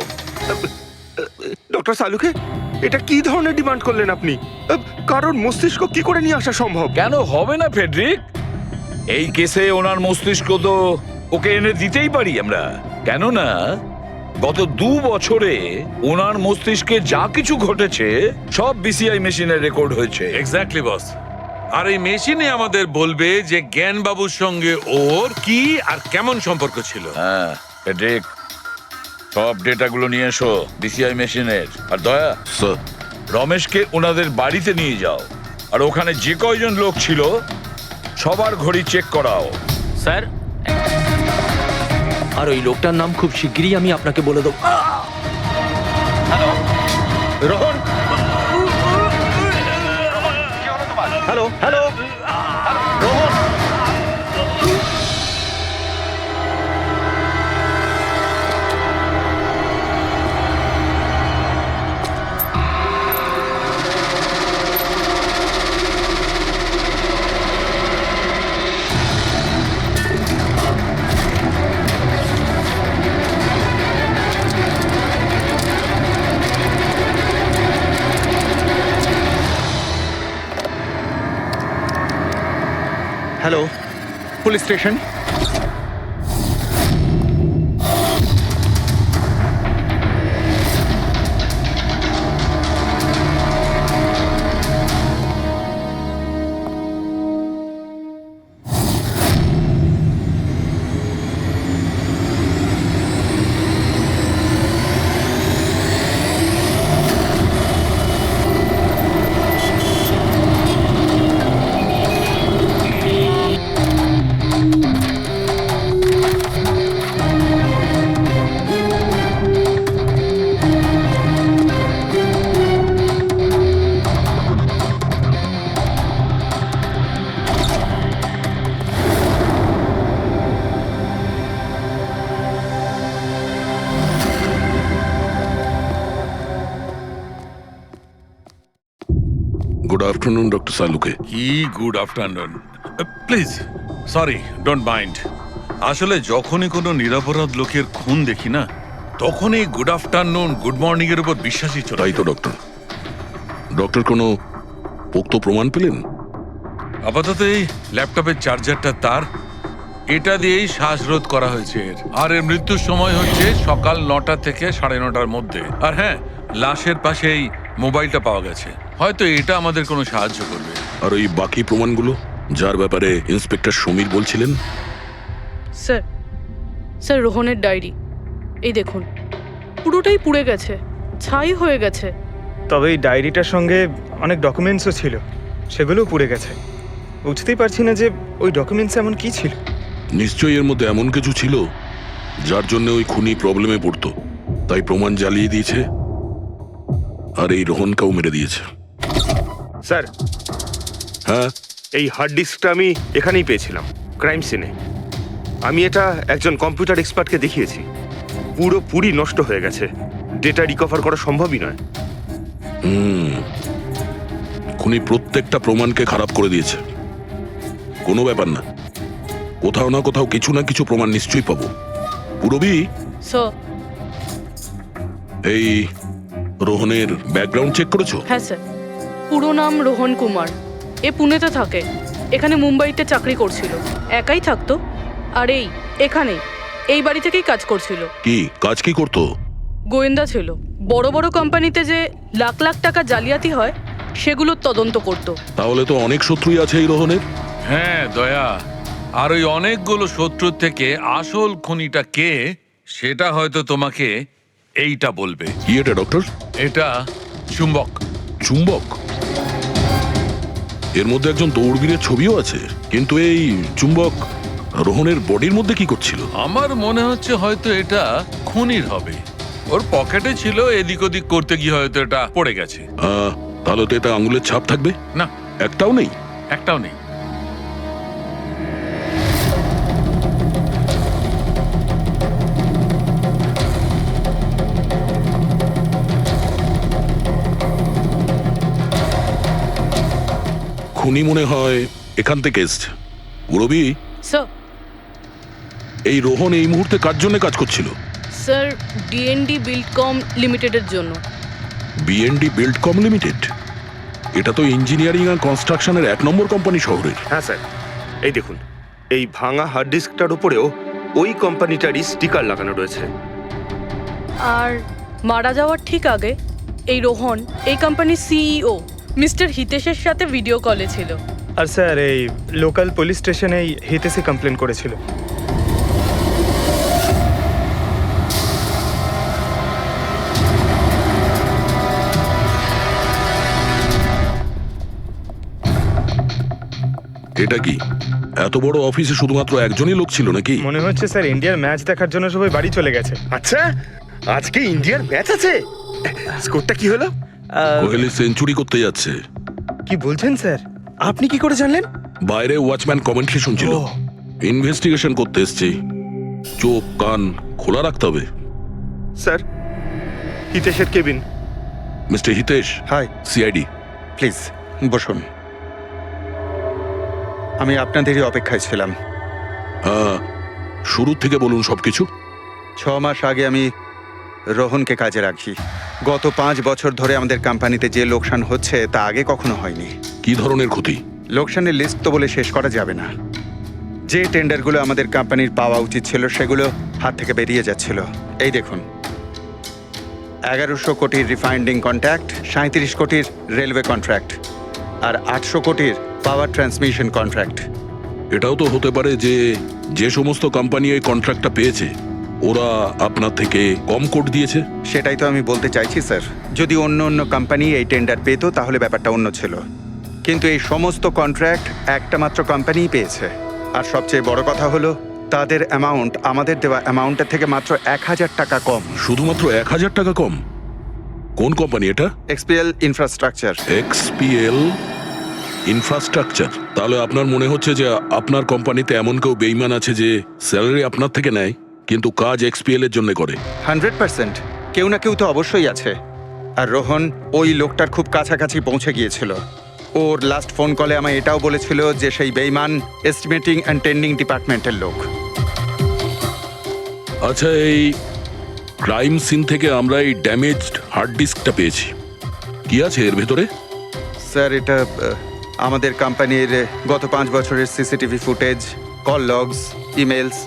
ডক্টর সালুকে, এটা কি ধরনের ডিমান্ড করলেন আপনি? কারণ মস্তিষ্ক কি করে নিয়ে আসা সম্ভব? কেন হবে না ফেডরিক? এই কেসে ওনার মস্তিষ্ক তো ওকে এনে দিতেই পারি আমরা। কেননা গত 2 বছরে ওনার মস্তিষ্কে যা কিছু ঘটেছে সব বিসিআই মেশিনে রেকর্ড হয়েছে। এক্স্যাক্টলি বস। আর এই মেশিনে আমাদের বলবে যে জ্ঞানবাবুর সঙ্গে ওর কি আর কেমন সম্পর্ক ছিল। হ্যাঁ ফেডরিক, সব ডেটাগুলো নিয়ে এসো বিসিআই মেশিনের। আর দয়া স্যার, রমেশকে ওনাদের বাড়িতে নিয়ে যাও, আর ওখানে যে কয়জন লোক ছিল সবার ঘড়ি চেক করাও। স্যার, আর ওই লোকটার নাম খুব শিগগিরই আমি আপনাকে বলে দেবো। Rohan, hello hello, Rohan. Hello, police station. Good afternoon doctor Saluke. কি good afternoon, please sorry, don't mind. আসলে যখনই কোনো নিরপরাধ লোকের খুন দেখি না, তখনই গুড আফটারনুন গুড মর্নিং এর উপর বিশ্বাসই চলে। তাই তো ডক্টর। ডক্টর কোনো পোক্ত প্রমাণ পেলেন? আপাতত এই ল্যাপটপের চার্জারটা তার, এটা দিয়েই শ্বাসরোধ করা হয়েছে এর। আর এর মৃত্যুর সময় হচ্ছে সকাল 9টা থেকে 9:30টার মধ্যে। আর হ্যাঁ, লাশের পাশে এই মোবাইলটা পাওয়া গেছে, হয়তো এটা আমাদের কোনো সাহায্য করবে। আর ওই বাকি প্রমাণগুলো যার ব্যাপারে ইন্সপেক্টর সমীর বলছিলেন? স্যার, স্যার রোহনের ডায়েরি এই দেখুন, পুরোটাই পুড়ে গেছে, ছাই হয়ে গেছে। তবে এই ডায়েরিটার সঙ্গে অনেক ডকুমেন্টসও ছিল, সেগুলোও পুড়ে গেছে। বুঝতেই পারছি না যে ওই ডকুমেন্টস এমন কি ছিল। নিশ্চয়ই এর মধ্যে এমন কিছু ছিল যার জন্য ওই খুনি প্রবলেমে পড়তো, তাই প্রমাণ জ্বালিয়ে দিয়েছে আর এই রোহনকেও মেরে দিয়েছে। স্যার, হ্যাঁ, এই হার্ড ডিস্কটা আমি এখানেই পেয়েছিলাম, ক্রাইম সিনে। আমি এটা একজন কম্পিউটার এক্সপার্টকে দেখিয়েছি, পুরোপুরি নষ্ট হয়ে গেছে, ডেটা রিকভার করা সম্ভবই নয়। খুনি প্রত্যেকটা প্রমাণকে খারাপ করে দিয়েছে। কোনো ব্যাপার না, কোথাও না কোথাও কিছু না কিছু প্রমাণ নিশ্চয়ই পাবো। পুরবি, স্যার। এই রোহনের ব্যাকগ্রাউন্ড চেক করেছো? হ্যাঁ স্যার, পুরো নাম রোহন কুমার। এ পুনেতে থাকে, এখানে মুম্বাইতে চাকরি করছিল, একাই থাকতো। আর এখানে এই বাড়ি থেকেই কাজ করছিল। কি কাজ কি করতো? গোয়েন্দা ছিল, বড় বড় কোম্পানিতে যে লাখ লাখ টাকা জালিয়াতি হয় সেগুলোর তদন্ত করত। তাহলে তো অনেক শত্রুই আছে এই রোহনের। হ্যাঁ দয়া, আর ওই অনেকগুলো শত্রুর থেকে আসল খুনিটা কে সেটা হয়তো তোমাকে এইটা বলবে। কি এটা ডক্টর? এটা চুম্বক। চুম্বক? এর মধ্যে একজন দৌড়বীরের ছবিও আছে, কিন্তু এই চুম্বক রোহনের বডির মধ্যে কি করছিল? আমার মনে হচ্ছে হয়তো এটা খুনির হবে। ওর পকেটে ছিল, এদিক ওদিক করতে গিয়ে হয়তো এটা পড়ে গেছে। তাহলে তো এটা আঙুলের ছাপ থাকবে? না, একটাও নেই। একটাও নেই। খুনি মনে হয় এখান থেকে এসছে। পুরবি, স্যার। এই রোহন এই মুহূর্তে কার জন্য কাজ করছিল? স্যার, ডিএনডি বিল্ডকম লিমিটেডের জন্য। BND Buildcom limited? এটা তো ইঞ্জিনিয়ারিং আর কনস্ট্রাকশনের 1 নম্বর কোম্পানি শহরের। হ্যাঁ স্যার, এই দেখুন, এই ভাঙা হার্ড ডিস্কটার উপরেও ওই কোম্পানিটারই স্টিকার লাগানো রয়েছে। আর মারা যাওয়ার ঠিক আগে এই রোহন এই কোম্পানির সিইও মিস্টার হিতেশের সাথে ভিডিও কলে ছিল। আর স্যার, এই লোকাল পুলিশ স্টেশনেই হিতেশই কমপ্লেন করেছিল। এটা কি এত বড় অফিসে শুধুমাত্র একজনই লোক ছিল নাকি? মনে হচ্ছে স্যার ইন্ডিয়ার ম্যাচ দেখার জন্য সবাই বাড়ি চলে গেছে। আচ্ছা, আজকে ইন্ডিয়ার ম্যাচ আছে? স্কোরটা কি হলো? কোহলি সেঞ্চুরি করতে যাচ্ছে। কি বলছেন স্যার? আপনি কি করে জানলেন? বাইরে ওয়াচম্যান কমেন্ট্রি শুনছিল। ইনভেস্টিগেশন করতে এসেছি, চোখ কান খোলা রাখতে হবে। স্যার, হিতেশের cabin. Mister Hitesh. Hi. CID. Please বসুন। আমি আপনাদেরই অপেক্ষায় ছিলাম। শুরু থেকে বলুন সবকিছু। 6 মাস আগে আমি রোহনকে কাজে রাখি। গত 5 বছর ধরে আমাদের কোম্পানিতে যে লোকসান হচ্ছে তা আগে কখনো হয়নি। কি ধরনের ক্ষতি? লোকসানের লিস্ট তো বলে শেষ করা যাবে না। যে টেন্ডারগুলো আমাদের কোম্পানির পাওয়া উচিত ছিল সেগুলো হাত থেকে বেরিয়ে যাচ্ছিল। এই দেখুন, 1100 কোটির রিফাইন্ডিং কন্ট্রাক্ট, 37 কোটির রেলওয়ে কন্ট্রাক্ট, আর 800 কোটির পাওয়ার ট্রান্সমিশন কন্ট্রাক্ট। এটাও তো হতে পারে যে যে সমস্ত কোম্পানি এই কন্ট্রাক্টটা পেয়েছে ওরা আপনার থেকে কম কোট দিয়েছে। সেটাই তো আমি বলতে চাইছি স্যার। যদি অন্য কোম্পানি এই টেন্ডার পেতো তাহলে ব্যাপারটা অন্য ছিল, কিন্তু এই সমস্ত কন্ট্রাক্ট একটা মাত্র কোম্পানিই পেয়েছে। আর সবচেয়ে বড় কথা হলো তাদের অ্যামাউন্ট আমাদের দেওয়া অ্যামাউন্টের থেকে মাত্র 1000 টাকা কম। শুধুমাত্র 1000 টাকা কম? কোন কোম্পানি এটা? XPL infrastructure. XPL infrastructure? তাহলে আপনার মনে হচ্ছে যে আপনার কোম্পানিতে এমন কেউ বেইমান আছে যে স্যালারি আপনার থেকে নেয় কিন্তু কাজ এক্সপিএল এর জন্য করে? 100% কেউ না কেউ তো অবশ্যই আছে। আর রোহন ওই লোকটার খুব কাছাকাছি পৌঁছে গিয়েছিল। ওর লাস্ট ফোন কলে আমায় এটাও বলেছিল যে সেই বেইমান এস্টিমেটিং অ্যান্ড টেন্ডিং ডিপার্টমেন্টের লোক। আচ্ছা, এই ক্রাইম সিন থেকে আমরা এই ড্যামেজড হার্ড ডিস্কটা পেয়েছি। কি আছে এর ভেতরে? স্যার, এটা আমাদের কোম্পানির গত 5 বছরের CCTV footage, call logs, emails,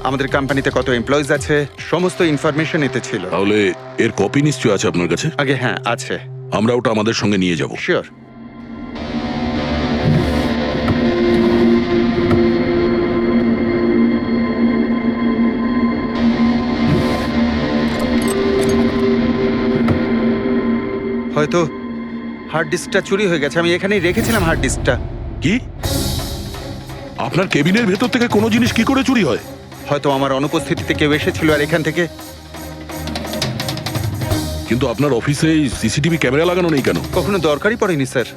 আমাদের কোম্পানিতে কত এমপ্লয়িজ আছে, সমস্ত ইনফরমেশন এতে ছিল। তাহলে এর কপি নিশ্চয়ই আছে আপনার কাছে? আগে হ্যাঁ, আছে। আমরা ওটা আমাদের সঙ্গে নিয়ে যাব। শিওর। হয়তো হার্ড ডিস্কটা চুরি হয়ে গেছে। আমি এখানেই রেখেছিলাম হার্ড ডিস্কটা। কি? আপনার কেবিনের ভেতর থেকে কোনো জিনিস কি করে চুরি হয়? হয়তো আমার অনুপস্থিতিতে কেউ এসেছিল আর এখান থেকে। কিন্তু আপনার অফিসে সিসিটিভি ক্যামেরা লাগানো নেই কেন? কখনো দরকারই পড়েনি স্যার।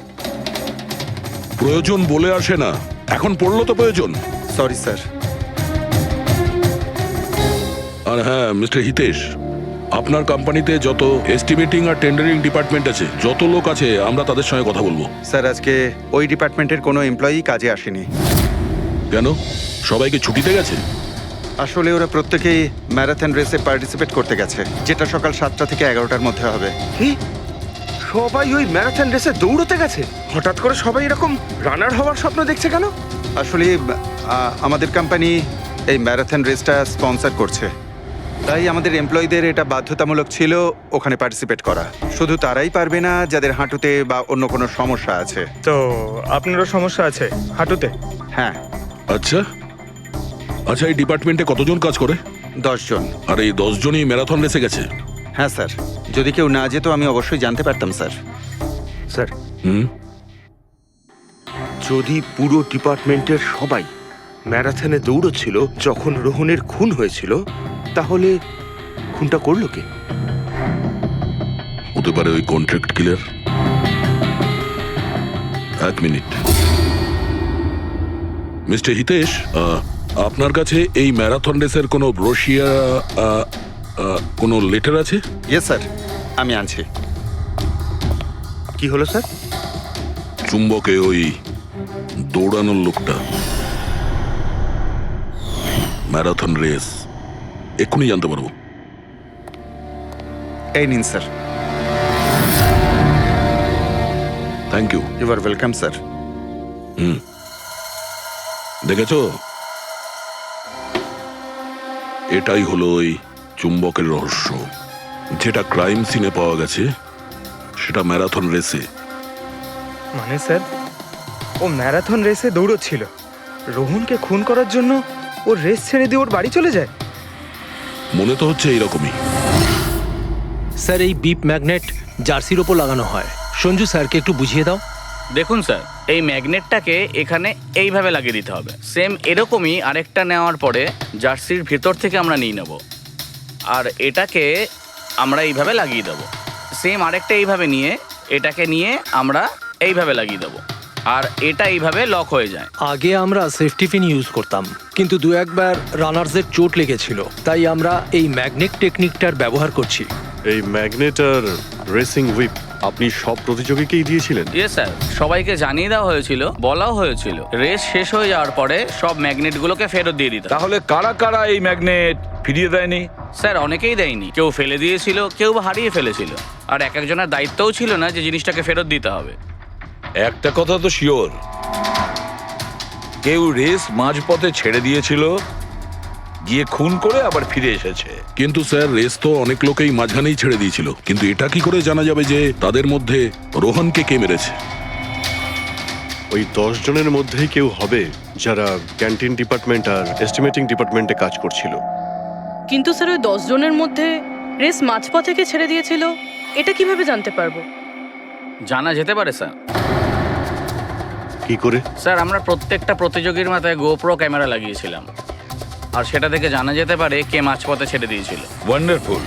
প্রয়োজন বলে আসে না, এখন পড়লো তো প্রয়োজন। Sorry sir. আর হ্যাঁ, মিস্টার হিতেশ, আপনার কোম্পানিতে যত এস্টিমেটিং আর টেন্ডারিং ডিপার্টমেন্ট আছে, যত লোক আছে, আমরা তাদের সঙ্গে কথা বলবো। স্যার, আজকে ওই ডিপার্টমেন্টের কোনো এমপ্লয়ি কাজে আসেনি। কেন? সবাইকে ছুটিতে গেছে? আসলে ওরা প্রত্যেকেই ম্যারাথন রেসে পার্টিসিপেট করতে গেছে, যেটা সকাল 7টা থেকে 11টার মধ্যে হবে। কি? সবাই ওই ম্যারাথন রেসে দৌড়তে গেছে? হঠাৎ করে সবাই এরকম রানার হওয়ার স্বপ্ন দেখছে কেন? আসলে আমাদের কোম্পানি এই ম্যারাথন রেসটা স্পন্সর করছে, তাই আমাদের এমপ্লয়ীদের এটা বাধ্যতামূলক ছিল ওখানে পার্টিসিপেট করা। শুধু তারাই পারবে না যাদের হাঁটুতে বা অন্য কোনো সমস্যা আছে। তো আপনারও সমস্যা আছে হাঁটুতে? হ্যাঁ। আচ্ছা আচ্ছা, এই ডিপার্টমেন্টে কতজন কাজ করে? 10 জন। আর এই 10 জনই ম্যারাথন রেসে গেছে? হ্যাঁ স্যার, যদি কেউ না যেত আমি অবশ্যই জানতে পারতাম স্যার। স্যার, হুম, যদি পুরো ডিপার্টমেন্টের সবাই ম্যারাথনে দৌড়চ্ছিল যখন রোহনের খুন হয়েছিল, তাহলে খুনটা করলো কে? হতে পারে ওই কন্ট্রাক্ট কিলার। 1 মিনিট। মিস্টার হিতেশ, আপনার কাছে এই ম্যারাথন রেসের কোনো ব্রোশিয়া, কোনো লেটার আছে? ইয়েস স্যার, আমি আনছি। কি হলো স্যার? চুম্বকে ওই দৌড়ানোর লোকটা, ম্যারাথন রেস, এক্ষুনি জানতে পারবো। এই নিন sir. Thank you. You are welcome sir. হুম, দেখেছো, এটাই হলো ওই চুম্বকের রহস্য। যেটা ক্রাইম সিনে পাওয়া গেছে সেটা ম্যারাথন রেসে। মানে স্যার, ও ম্যারাথন রেসে দৌড়চ্ছিল, রোহনকে খুন করার জন্য ও রেস ছেড়ে দিয়ে ওর বাড়ি চলে যায়? মনে তো হচ্ছে এইরকমই। স্যার, এই বিপ ম্যাগনেট জার্সির ওপর লাগানো হয়। সঞ্জু স্যারকে একটু বুঝিয়ে দাও। দেখুন স্যার, এই ম্যাগনেটটাকে এখানে এইভাবে লাগিয়ে দিতে হবে। সেম এরকমই আরেকটা নেওয়ার পরে জার্সির ভেতর থেকে আমরা নিয়ে নেব, আর এটাকে আমরা এইভাবে লাগিয়ে দেবো। সেম আরেকটা এইভাবে নিয়ে এটাকে নিয়ে আমরা এইভাবে লাগিয়ে দেবো, আর এটা এইভাবে লক হয়ে যায়। আগে আমরা সেফটি পিন ইউজ করতাম, কিন্তু 2-1 রানার্সের চোট লেগেছিল, তাই আমরা এই ম্যাগনেট টেকনিকটার ব্যবহার করছি। এই ম্যাগনেট আর রেসিং হুইপ আপনি সব প্রতিযোগীকেই দিয়েছিলেন? ইয়েস স্যার, সবাইকে জানিয়ে দেওয়া হয়েছিল, বলাও হয়েছিল রেস শেষ হয়ে যাওয়ার পরে সব ম্যাগনেটগুলোকে ফেরত দিয়ে দিতে। তাহলে কারা কারা এই ম্যাগনেট ফিরিয়ে দেয়নি? স্যার, অনেকেই দেয়নি, কেউ ফেলে দিয়েছিল, কেউ বা হারিয়ে ফেলেছিল, আর এক একজনের দায়িত্বও ছিল না যে জিনিসটাকে ফেরত দিতে হবে। একটা কথা তো শিওর, কেউ রেস মাঝপথে ছেড়ে দিয়েছিল, গিয়ে খুন করে আবার ফিরে এসেছে। কিন্তু স্যার, রেস তো অনেক লোকেই মাঝখানেই ছেড়ে দিয়েছিল, কিন্তু এটা কি করে জানা যাবে যে তাদের মধ্যে রোহনকে কে মেরেছে? ওই 10 জনের মধ্যেই কেউ হবে যারা ক্যান্টিন ডিপার্টমেন্ট আর এস্টিমেটিং ডিপার্টমেন্টে কাজ করছিল। কিন্তু স্যার, ওই 10 জনের মধ্যে রেস মাঝপথ থেকে ছেড়ে দিয়েছিল, এটা কিভাবে জানতে পারবো? জানা যেতে পারে স্যার। কি করে? স্যার, আমরা প্রত্যেকটা প্রতিযোগীর মাথায় গোপ্রো ক্যামেরা লাগিয়েছিলাম, আর সেটা থেকে জানা যেতে পারে কে মাঝপথে ছেড়ে দিয়েছিল। ওয়ান্ডারফুল।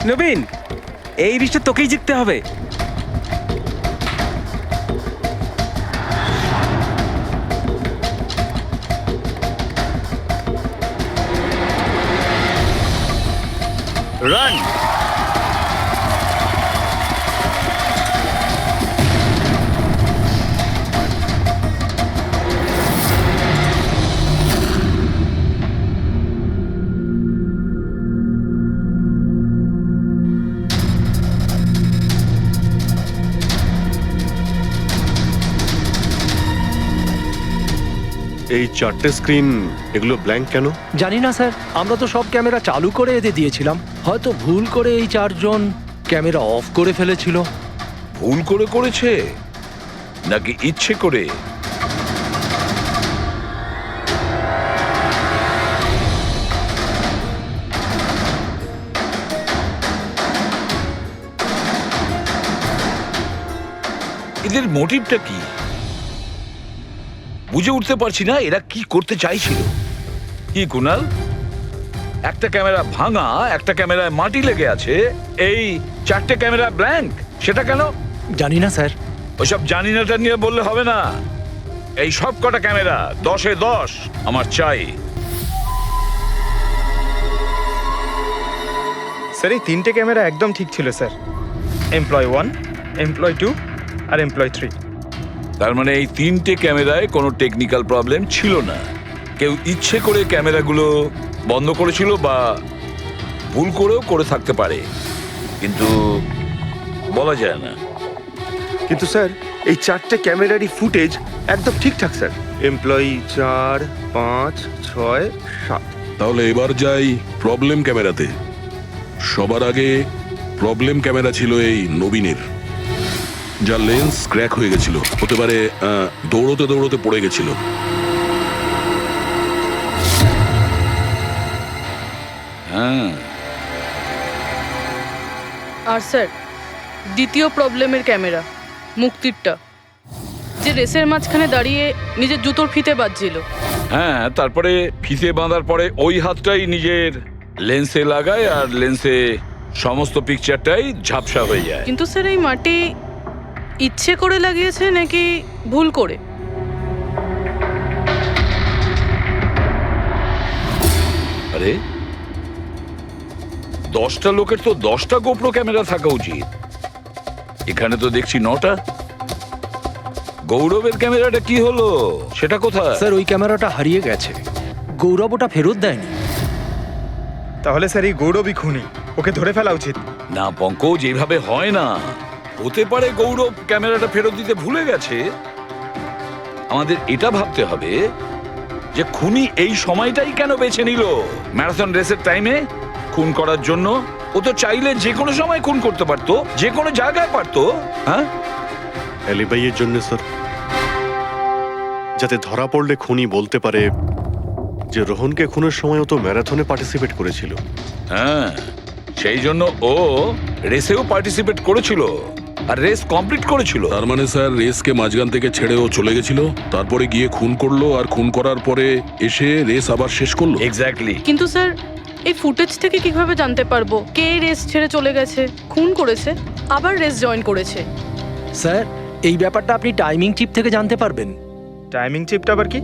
নবীন, এই রিস্টে তোকেই জিততে হবে। রান। এই চারটে স্ক্রিন এগুলো ব্ল্যাঙ্ক কেন? জানি না স্যার, আমরা তো সব ক্যামেরা চালু করে এদের দিয়েছিলাম। হয়তো ভুল করে এই চারজন ক্যামেরা অফ করে ফেলেছিল। ভুল করে করেছে নাকি ইচ্ছে করে? এদের মোটিভটা কি বুঝে উঠতে পারছি না। এরা কি করতে চাইছিল? কি কুনাল, একটা ক্যামেরা ভাঙা, একটা ক্যামেরায় মাটি লেগে আছে, এই চারটে ক্যামেরা ব্ল্যাঙ্ক, সেটা কেন? জানি না স্যার। ওইসব জানি নাটা নিয়ে বললে হবে না। এই সব কটা ক্যামেরা 10-এ 10 আমার চাই। স্যার এই তিনটে ক্যামেরা একদম ঠিক ছিল স্যার। এমপ্লয় 1, এমপ্লয় 2 আর এমপ্লয় 3। তার মানে এই তিনটে ক্যামেরায় কোনো টেকনিক্যাল প্রবলেম ছিল না। কেউ ইচ্ছে করে ক্যামেরাগুলো বন্ধ করেছিল বা ভুল করেও করে থাকতে পারে, কিন্তু বলা যায় না। কিন্তু স্যার এই চারটে ক্যামেরারই ফুটেজ একদম ঠিকঠাক স্যার। এমপ্লয়ি 4, 5, 6, 7। তাহলে এবার যাই প্রবলেম ক্যামেরাতে। সবার আগে প্রবলেম ক্যামেরা ছিল এই নবীনের, যার লেন্স ক্র্যাক হয়ে গেছিল। হতে পারে দৌড়তে দৌড়তে পড়ে গেছিল। হ্যাঁ, আর স্যার দ্বিতীয় প্রবলেমের ক্যামেরা, মুক্তিরটা, যে রেসের মাঝখানে দাঁড়িয়ে নিজের জুতোর ফিতে বাজছিল। হ্যাঁ, তারপরে ফিতে বাঁধার পরে ওই হাতটাই নিজের লেন্সে লাগায় আর লেন্সে সমস্ত পিকচারটাই ঝাপসা হয়ে যায়। কিন্তু স্যার এই মাটি ইচ্ছে করে লাগিয়েছে নাকি ভুল করে? আরে 10টা লোকের তো 10টা গোপ্রো ক্যামেরা থাকা উচিত, এখানে তো দেখছি 9টা। গৌরবের ক্যামেরাটা কি হলো, সেটা কোথায়? স্যার ওই ক্যামেরাটা হারিয়ে গেছে, গৌরব ওটা ফেরত দেয়নি। তাহলে স্যার এই গৌরবই খুনি, ওকে ধরে ফেলা উচিত। না পঙ্কজ, এইভাবে হয় না। হতে পারে গৌরব ক্যামেরাটা ফেরত দিতে ভুলে গেছে। আমাদের এটা ভাবতে হবে যে খুনি এই সময়টাই কেন বেছে নিল ম্যারাথন রেসের টাইমে খুন করার জন্য। ও তো চাইলে যে কোনো সময় খুন করতে পারতো, যে কোনো জায়গায় পারতো। হ্যাঁ, অ্যালিবাইয়ের জন্য স্যার, যাতে ধরা পড়লে খুনি বলতে পারে যে রোহনকে খুনের সময়ও তো ম্যারাথনে পার্টিসিপেট করেছিল। হ্যাঁ, সেই জন্য ও রেসেও পার্টিসিপেট করেছিল আর রেস কমপ্লিট করেছিল। তার মানে স্যার রেসকে মাঝখান থেকে ছেড়ে ও চলে গেছিল, তারপরে গিয়ে খুন করলো, আর খুন করার পরে এসে রেস আবার শেষ করলো। এক্স্যাক্টলি। কিন্তু স্যার এই ফুটেজ থেকে কিভাবে জানতে পারবো কে রেস ছেড়ে চলে গেছে, খুন করেছে, আবার রেস জয়েন করেছে? স্যার এই ব্যাপারটা আপনি টাইমিং চিপ থেকে জানতে পারবেন। টাইমিং চিপটা আবার কি?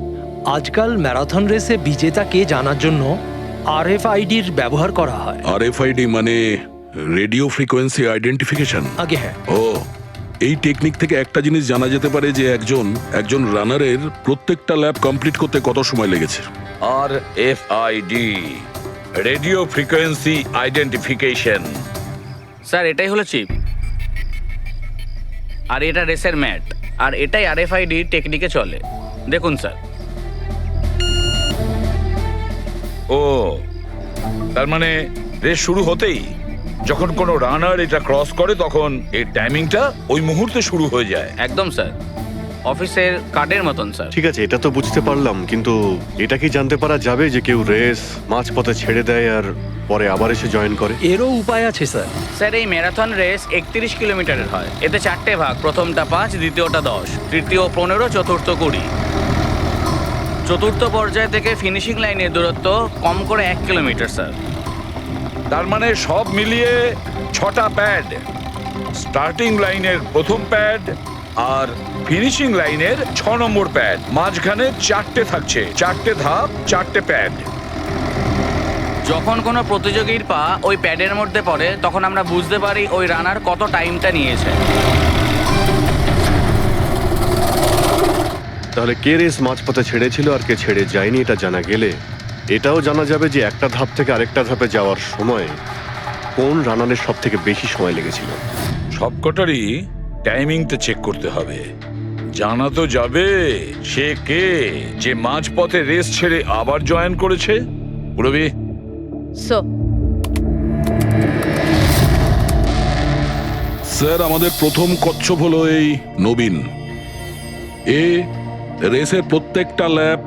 আজকাল ম্যারাথন রেসে বিজেতা কে জানার জন্য RFIDর ব্যবহার করা হয়। RFID মানে রেডিও ফ্রিকোয়েন্সি আইডেন্টিফিকেশন। আগে হ্যাঁ। ও, এই টেকনিক থেকে একটা জিনিস জানা যেতে পারে যে একজন রানারের প্রত্যেকটা ল্যাব কমপ্লিট করতে কত সময় লেগেছে। RFID, radio frequency identification. Sir এটাই হলো চিপ, আর এটা রেসের ম্যাট, আর এটাই RFID টেকনিকে চলে। দেখুন স্যার। ও, তার মানে রেস শুরু হতেই যখন কোনো রানার এটা ক্রস করে তখন এই টাইমিংটা ওই মুহূর্তে শুরু হয়ে যায়। একদম স্যার, অফিসের কার্ডের মতন স্যার। ঠিক আছে, এটা তো বুঝতে পারলাম, কিন্তু এটা কি জানতে পারা যাবে যে কেউ রেস মাঝপথে ছেড়ে দেয় আর পরে আবার এসে জয়েন করে? এরও উপায় আছে স্যার। স্যার এই ম্যারাথন রেস 31 কিলোমিটারের হয়। এতে 4টে ভাগ, প্রথমটা 5, দ্বিতীয়টা 10, তৃতীয় 15, চতুর্থ 20। চতুর্থ পর্যায় থেকে ফিনিশিং লাইনের দূরত্ব কম করে 1 কিলোমিটার স্যার। তার মানে সব মিলিয়ে 6টা প্যাড। স্টার্টিং লাইনের প্রথম প্যাড আর ফিনিশিং লাইনের 6 নম্বর প্যাড। মাঝখানে 4টে থাকছে, 4টে ধাপ, 4টে প্যাড। যখন কোনো প্রতিযোগীর পা ওই প্যাডের মধ্যে পড়ে তখন আমরা বুঝতে পারি ওই রানার কত টাইমটা নিয়েছে। তাহলে কে রেস মাঝপথে ছেড়েছিল আর কে ছেড়ে যায়নি এটা জানা গেলে এটাও জানা যাবে যে একটা ধাপ থেকে আরেকটা ধাপে যাওয়ার সময় কোন রানারের সব থেকে বেশি সময় লেগেছিল। সবকটারই টাইমিংটা চেক করতে হবে। জানা তো যাবে সে কে যে মাঝপথে রেস ছেড়ে আবার জয়েন করেছে। পুরবি স্যার, আমাদের প্রথম কচ্ছপ হলো এই নবীন। এ রেসের প্রত্যেকটা ল্যাপ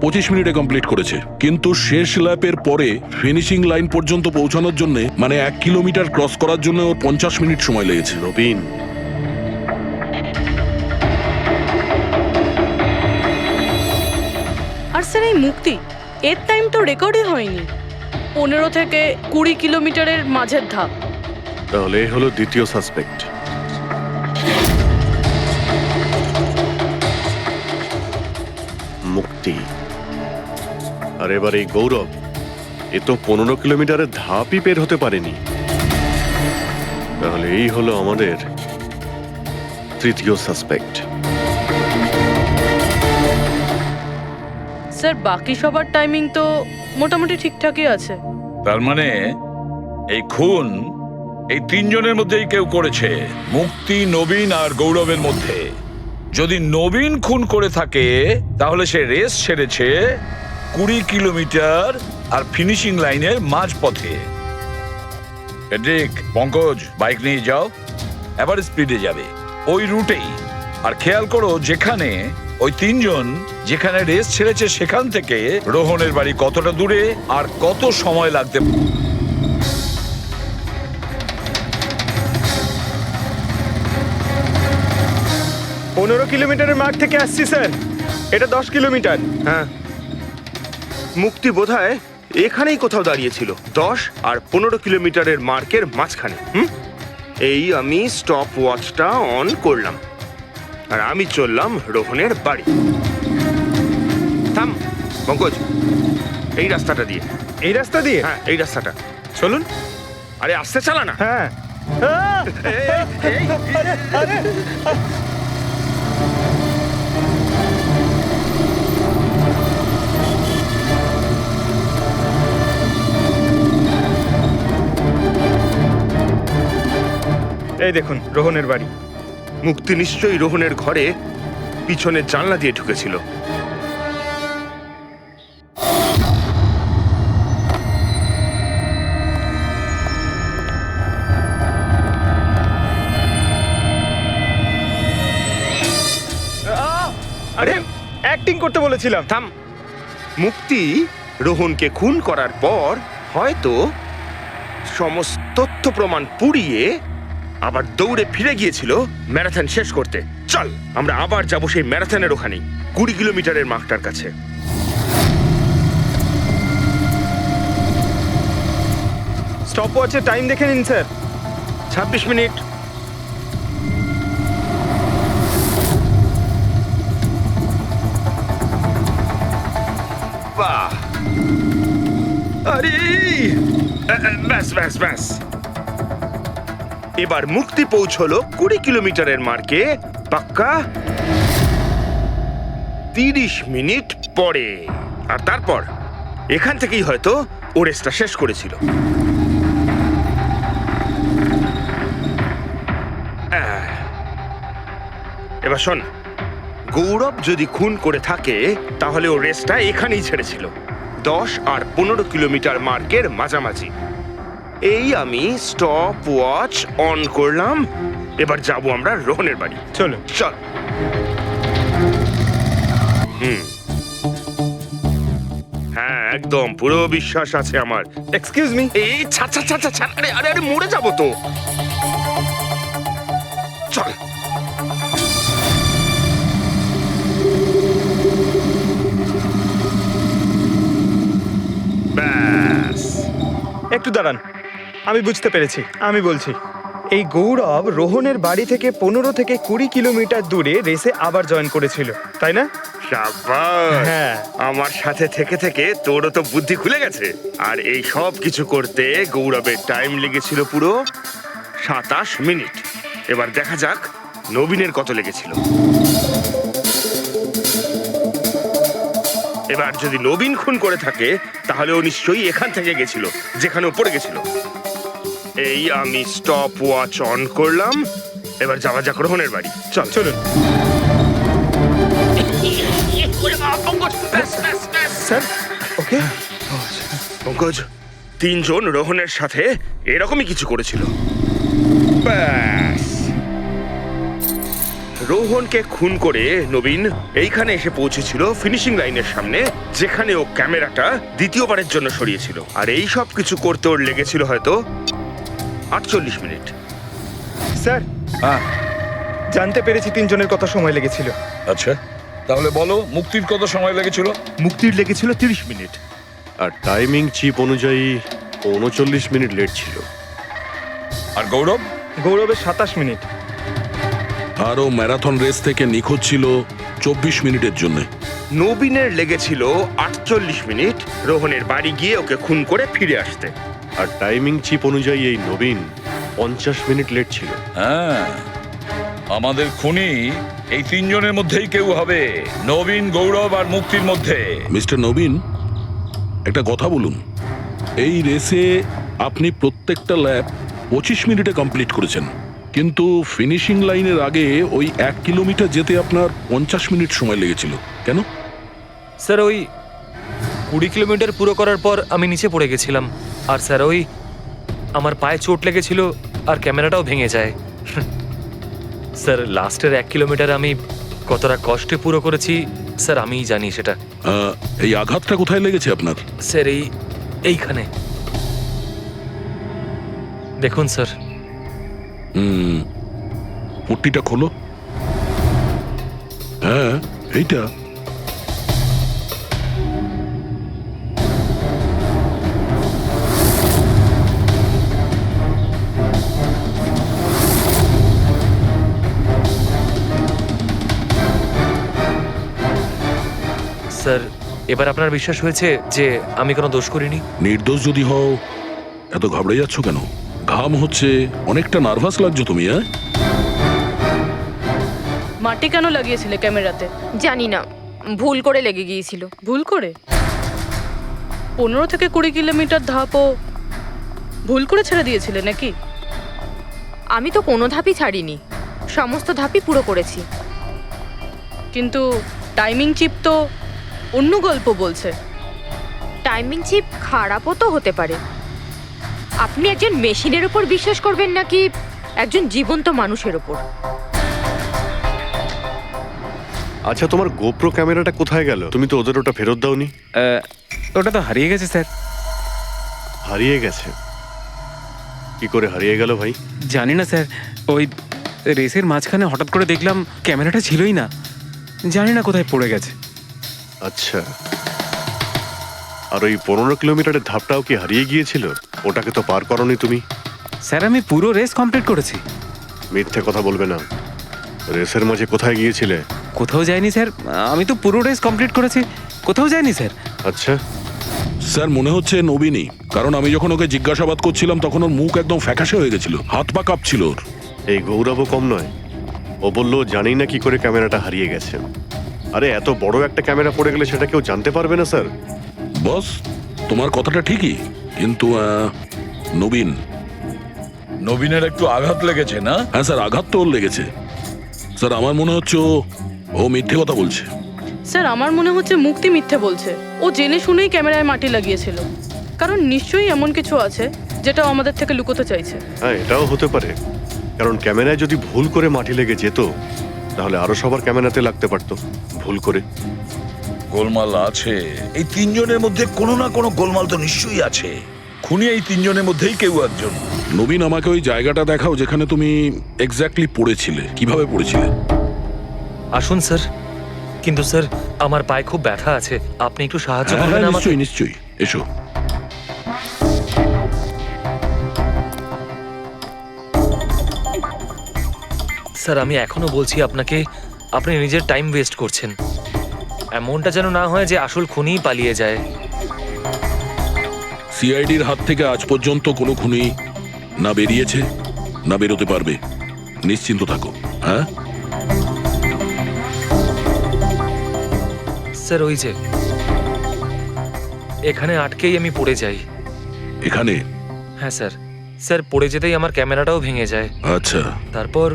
25 মিনিটে কমপ্লিট করেছে, কিন্তু শেষ ল্যাপের পরে ফিনিশিং লাইন পর্যন্ত পৌঁছানোর জন্য মানে 1 কিলোমিটার ক্রস করার জন্য ওর 50 মিনিট সময় লেগেছে। নবীন, আর স্যার এই মুক্তি, এর টাইম তো রেকর্ডই হয়নি। 15 থেকে 20 কিলোমিটারের মাঝের ধাপ। তাহলে এ হলো দ্বিতীয় সাসপেক্ট। মুক্তি। আর এবার এই গৌরব, এ তো 15 কিলোমিটারের ধাপই বের হতে পারেনি। তাহলে এই হলো আমাদের তৃতীয় সাসপেক্ট। স্যার বাকি সবার টাইমিং তো মোটামুটি ঠিকঠাকই আছে। তার মানে এই খুন এই 3 জনের মধ্যেই কেউ করেছে, মুক্তি, নবীন আর গৌরবের মধ্যে। যদি নবীন খুন করে থাকে তাহলে সে রেস ছেড়েছে 20 কিলোমিটার আর ফিনিশিং লাইনের মাঝপথে। ফেডরিক, পঙ্কজ, বাইক নিয়ে যাও, এবার স্পিডে যাবে ওই রুটেই। আর খেয়াল করো যেখানে ওই 3 জন যেখানে রেস ছেড়েছে সেখান থেকে রোহনের বাড়ি কতটা দূরে আর কত সময় লাগতে। 15 কিলোমিটারের মার্ক থেকে আসছি স্যার। এটা 10 কিলোমিটার। হ্যাঁ, মুক্তি বোধহয় এখানেই কোথাও দাঁড়িয়েছিল, 10 আর 15 কিলোমিটারের মার্কের মাঝখানে। এই আমি স্টপ ওয়াচটা অন করলাম আর আমি চললাম রোহনের বাড়ি। থাম পঙ্কজ, এই রাস্তাটা দিয়ে। এই রাস্তা দিয়ে? হ্যাঁ, এই রাস্তাটা। চলুন। আরে আস্তে চালা না। হ্যাঁ। এই দেখুন রোহনের বাড়ি। মুক্তি নিশ্চয়ই রোহনের ঘরে পিছনের জানলা দিয়ে ঢুকেছিল। আরে অ্যাক্টিং করতে বলেছিলাম। থাম। মুক্তি রোহনকে খুন করার পর হয়তো সমস্ত তথ্য প্রমাণ পুড়িয়ে আবার দৌড়ে ফিরে গিয়েছিল ম্যারাথন শেষ করতে। চল আমরা আবার যাব সেই ম্যারাথনের ওখানে 20 কিলোমিটারের মার্কটার কাছে। স্টপ ওয়াচে টাইম দেখে নিন স্যার। 26 মিনিট। বাহ, আরে ব্যাস ব্যাস ব্যাস। এবার মুক্তি পৌঁছলো 20 কিলোমিটারের মার্কে পাক্কা 30 মিনিট পরে। আর তারপর এখান থেকেই হয়তো ও রেসটা শেষ করেছিল। এবার শোন, গৌরব যদি খুন করে থাকে তাহলে ও রেসটা এখানেই ছেড়েছিল, 10 আর 15 কিলোমিটার মার্কের মাঝামাঝি। এই আমি স্টপ ওয়াচ অন করলাম। এবার যাব আমরা রোহনের বাড়ি। চলো চল। হ্যাঁ, একদম পুরো বিশ্বাস আছে আমার। Excuse me. এই ছাড় ছাড় ছাড় ছাড়। আরে আরে আরে মরে যাবো তো। চল। ব্যাস। একটু দাঁড়ান। আমি বুঝতে পেরেছি, আমি বলছি। এই গৌরব রোহনের বাড়ি থেকে 15 থেকে 20 কিলোমিটার দূরে রেসে আবার জয়েন করেছিল, তাই না? শাবাশ! হ্যাঁ। আমার সাথে থেকে থেকে তোরও তো বুদ্ধি খুলে গেছে। আর এই সব কিছু করতে গৌরবের টাইম লেগেছিল পুরো 27 মিনিট। এবার দেখা যাক নবীনের কত লেগেছিল। এবার যদি নবীন খুন করে থাকে তাহলে ও নিশ্চয়ই এখান থেকে গেছিল, যেখানে ও পড়ে গেছিল। এই আমি স্টপ ওয়াচ অন করলাম। এবার যাওয়া যাক রোহনের বাড়ি। চল চলুন স্যার। ওকে পঙ্কজ, 3 জন রোহনের সাথে এরকমই কিছু করেছিল। ব্যাস, রোহনকে খুন করে নবীন এইখানে এসে পৌঁছেছিল ফিনিশিং লাইনের সামনে, যেখানে ও ক্যামেরাটা দ্বিতীয়বারের জন্য সরিয়েছিল। আর এই সব কিছু করতে ওর লেগেছিল হয়তো 48 মিনিট। স্যার, জানতে পেরেছি 3 জনের কত সময় লেগেছিল। আচ্ছা, তাহলে বলো মুক্তির কত সময় লেগেছিল? মুক্তির লেগেছিল 30 মিনিট। আর টাইমিং চিপ অনুযায়ী 39 মিনিট লেট ছিল। আর গৌরব? গৌরবের 27 মিনিট। আর ও ম্যারাথন রেস থেকে নিখোঁজ ছিল 24 মিনিটের জন্য। নবীনের লেগেছিল 48 মিনিট রোহনের বাড়ি গিয়ে ওকে খুন করে ফিরে আসতে। আর টাইমিং চিপ অনুযায়ী এই নবীন 50 মিনিট লেট ছিল। হ্যাঁ, আমাদের খুনি এই 3 জনের মধ্যেই কেউ হবে, নবীন, গৌরব আর মুক্তির মধ্যে। মিস্টার নবীন, একটা কথা বলুন। এই রেসে আপনি প্রত্যেকটা ল্যাপ 25 মিনিটে কমপ্লিট করেছেন, কিন্তু ফিনিশিং লাইনের আগে ওই 1 কিলোমিটার যেতে আপনার 50 মিনিট সময় লেগেছিল। কেন? স্যার, ওই 20 কিলোমিটার পুরো করার পর আমি নিচে পড়ে গেছিলাম। আর স্যার, ওই আমার পায়ে চোট লেগেছিল আর ক্যামেরাটাও ভেঙে যায়। স্যার, লাস্টের 1 কিলোমিটার আমি কতটা কষ্টে পুরো করেছি স্যার আমিই জানি সেটা। এই আঘাতটা কোথায় লেগেছে আপনার? স্যার, এইখানে দেখুন স্যার। পট্টিটা খোলো। হ্যাঁ, এইটা। স্যার, এবার আপনার বিশ্বাস হয়েছে যে আমি কোনো দোষ করিনি? নির্দোষ যদি হও, এত ঘাবড়ে যাচ্ছ কেন? ঘাম হচ্ছে, অনেকটা নার্ভাস লাগছো তুমি। হ্যাঁ, মাটি কেন লাগিয়েছিলে ক্যামেরাতে? জানি না, ভুল করে লেগে গিয়েছিল। ভুল করে? 15 থেকে 20 কিলোমিটার ধাপও ভুল করে ছেড়ে দিয়েছিলে নাকি? আমি তো কোনো ধাপই ছাড়িনি, সমস্ত ধাপই পুরো করেছি। কিন্তু টাইমিং চিপ তো অন্য গল্প বলছে। টাইমিং চিপ খারাপও তো হতে পারে। আপনি একজন মেশিনের উপর বিশ্বাস করবেন নাকি একজন জীবন্ত মানুষের উপর? আচ্ছা, তোমার গোপ্রো ক্যামেরাটা কোথায় গেল? তুমি তো ওদের ওটা ফেরত দাওনি। ওটা তো হারিয়ে গেছে স্যার। হারিয়ে গেছে? কি করে হারিয়ে গেল ভাই? জানি না স্যার, ওই রেসের মাঝখানে হঠাৎ করে দেখলাম ক্যামেরাটা ছিলই না, জানি না কোথায় পড়ে গেছে। আচ্ছা, আর ওই 15 কিলোমিটারের ধাপটাও কি হারিয়ে গিয়েছিল? ওটাকে তো পার করোনি তুমি। স্যার, আমি পুরো রেস কমপ্লিট করেছি। মিথ্যে কথা বলবে না। রেসের মাঝে কোথায় গিয়েছিলে? কোথাও যায়নি স্যার, আমি তো পুরো রেস কমপ্লিট করেছি, কোথাও যায়নি স্যার। আচ্ছা স্যার, মনে হচ্ছে নবীনই, কারণ আমি যখন ওকে জিজ্ঞাসাবাদ করছিলাম তখন ওর মুখ একদম ফ্যাকাশে হয়ে গেছিল, হাত পা কাঁপছিল ওর। এই গৌরবও কম নয়, ও বললো জানি না কি করে ক্যামেরাটা হারিয়ে গেছে। আরে এত বড় একটা ক্যামেরা পড়ে গেলে সেটা কেউ জানতে পারবে না স্যার। বস, তোমার কথাটা ঠিকই, কিন্তু নবীনের একটু আঘাত লেগেছে না? হ্যাঁ স্যার, আঘাত তো ওর লেগেছে। স্যার, আমার মনে হচ্ছে ও মিথ্যে কথা বলছে। স্যার, আমার মনে হচ্ছে মুক্তি মিথ্যে বলছে। ও জেনে শুনেই ক্যামেরায় মাটি লাগিয়েছিল, কারণ নিশ্চয়ই এমন কিছু আছে যেটা ও আমাদের থেকে লুকোতে চাইছে। হ্যাঁ, এটাও হতে পারে, কারণ ক্যামেরায় যদি ভুল করে মাটি লেগে যেত তাহলে আরো সবার ক্যামেরাতে লাগতে পারতো ভুল করে। গোলমাল আছে, এই 3 জনের মধ্যে কোনো না কোনো গোলমাল তো নিশ্চয়ই আছে। খুনি এই 3 জনের মধ্যেই কেউ একজন। নবীন, আমাকে ওই জায়গাটা দেখাও যেখানে তুমি এক্স্যাক্টলি পড়েছিলে। কিভাবে পড়েছিলে? আসুন স্যার। কিন্তু স্যার, আমার পায়ে খুব ব্যথা আছে, আপনি একটু সাহায্য করবেন আমাকে? নিশ্চয়ই নিশ্চয়ই, এসো। স্যার আমি এখনো বলছি আপনাকে, আপনি নিজের টাইম ওয়েস্ট করছেন। এমনটা যেন না হয় যে আসল খুনিই পালিয়ে যায়। সিআইডির হাত থেকে আজ পর্যন্ত কোনো খুনি না বেরিয়েছে না বেরোতে পারবে, নিশ্চিন্ত থাকো। হ্যাঁ স্যার ওই যে এখানে আটকেই আমি পড়ে যাই। এখানে? হ্যাঁ স্যার, স্যার পড়ে যেতেই আমার ক্যামেরাটাও ভেঙে যায়। আচ্ছা। তারপর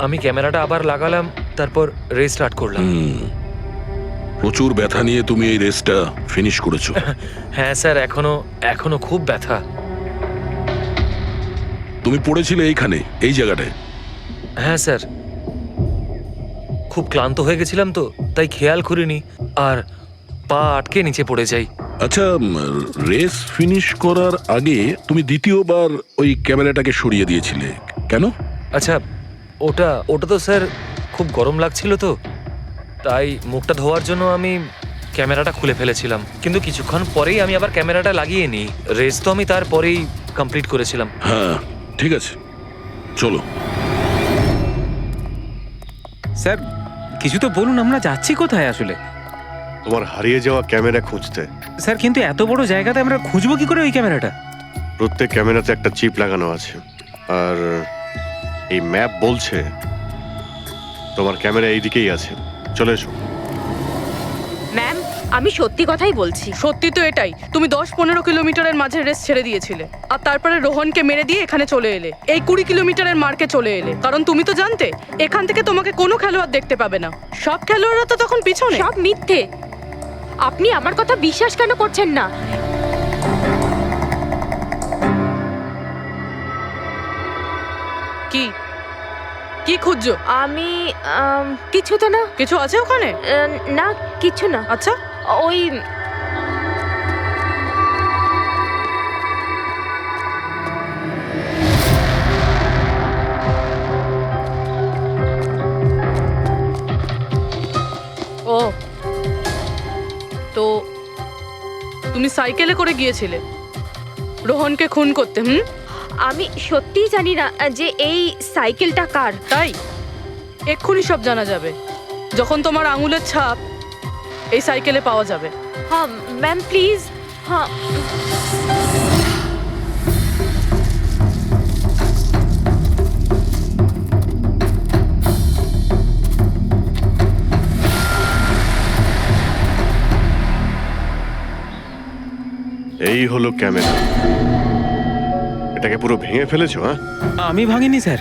আমি ক্যামেরাটা আবার লাগালাম, তারপর রেস স্টার্ট করলাম। প্রচুর ব্যথা নিয়ে তুমি এই রেসটা ফিনিশ করেছো। হ্যাঁ স্যার, এখনো খুব ব্যথা। তুমি পড়েছিলে এইখানে, এই জায়গাটায়? হ্যাঁ স্যার, খুব ক্লান্ত হয়ে গেছিলাম তো, তাই খেয়াল করিনি আর পা আটকে নিচে পড়ে যাই। আচ্ছা, রেস ফিনিশ করার আগে তুমি দ্বিতীয়বার ওই ক্যামেরাটাকে সরিয়ে দিয়েছিলে কেন? আচ্ছা, ওটা তো স্যার খুব গরম লাগছিল তো, তাই মুখটা ধোয়ার জন্য আমি ক্যামেরাটা খুলে ফেলেছিলাম। কিন্তু কিছুক্ষণ পরেই আমি আবার ক্যামেরাটা লাগিয়ে নিই। রেস তো আমি তারপরেই কমপ্লিট করেছিলাম। হ্যাঁ ঠিক আছে, চলো। স্যার কিছু তো বলুন, আমরা যাচ্ছি কোথায় আসলে? তোমার হারিয়ে যাওয়া ক্যামেরা খুঁজতে। স্যার কিন্তু এত বড় জায়গাতে আমরা খুঁজবো কি করে ওই ক্যামেরাটা? প্রত্যেক ক্যামেরাতে একটা চিপ লাগানো আছে, আর এই ম্যাপ বলছে তোমার ক্যামেরা এইদিকেই আছে। চলে এসো। ম্যাম, আমি সত্যি কথাই বলছি। সত্যি তো এটাই, তুমি 10-15 কিলোমিটারের মাঝে রেস ছেড়ে দিয়েছিলে আর তারপরে রোহনকে মেরে দিয়ে এখানে চলে এলে, এই 20 কিলোমিটারের মার্কে চলে এলে। কারণ তুমি তো জানতে এখান থেকে তোমাকে কোনো খেলোয়াড় দেখতে পাবে না। সব খেলোয়াড়রা তো তখন পিছনে। সব মিথ্যে। আপনি আমার কথা বিশ্বাস কেন করছেন না? কি কি খুঁজছো? আমি কিছু তো না। কিছু আছে ওখানে? না, কিছু না। আচ্ছা, ওই ও তো তুমি সাইকেলে করে গিয়েছিলে রোহনকে খুন করতে? আমি সত্যিই জানি না যে এই সাইকেলটা কার। তাই এক্ষুনি সব জানা যাবে যখন তোমার আঙুলের ছাপ এই সাইকেলে পাওয়া যাবে। হ্যাঁ ম্যাম, প্লিজ। হ্যাঁ এই হলো ক্যামেরা। এটাকে পুরো ভেঙে ফেলেছো? হ্যাঁ, আমি ভাঙিনি স্যার।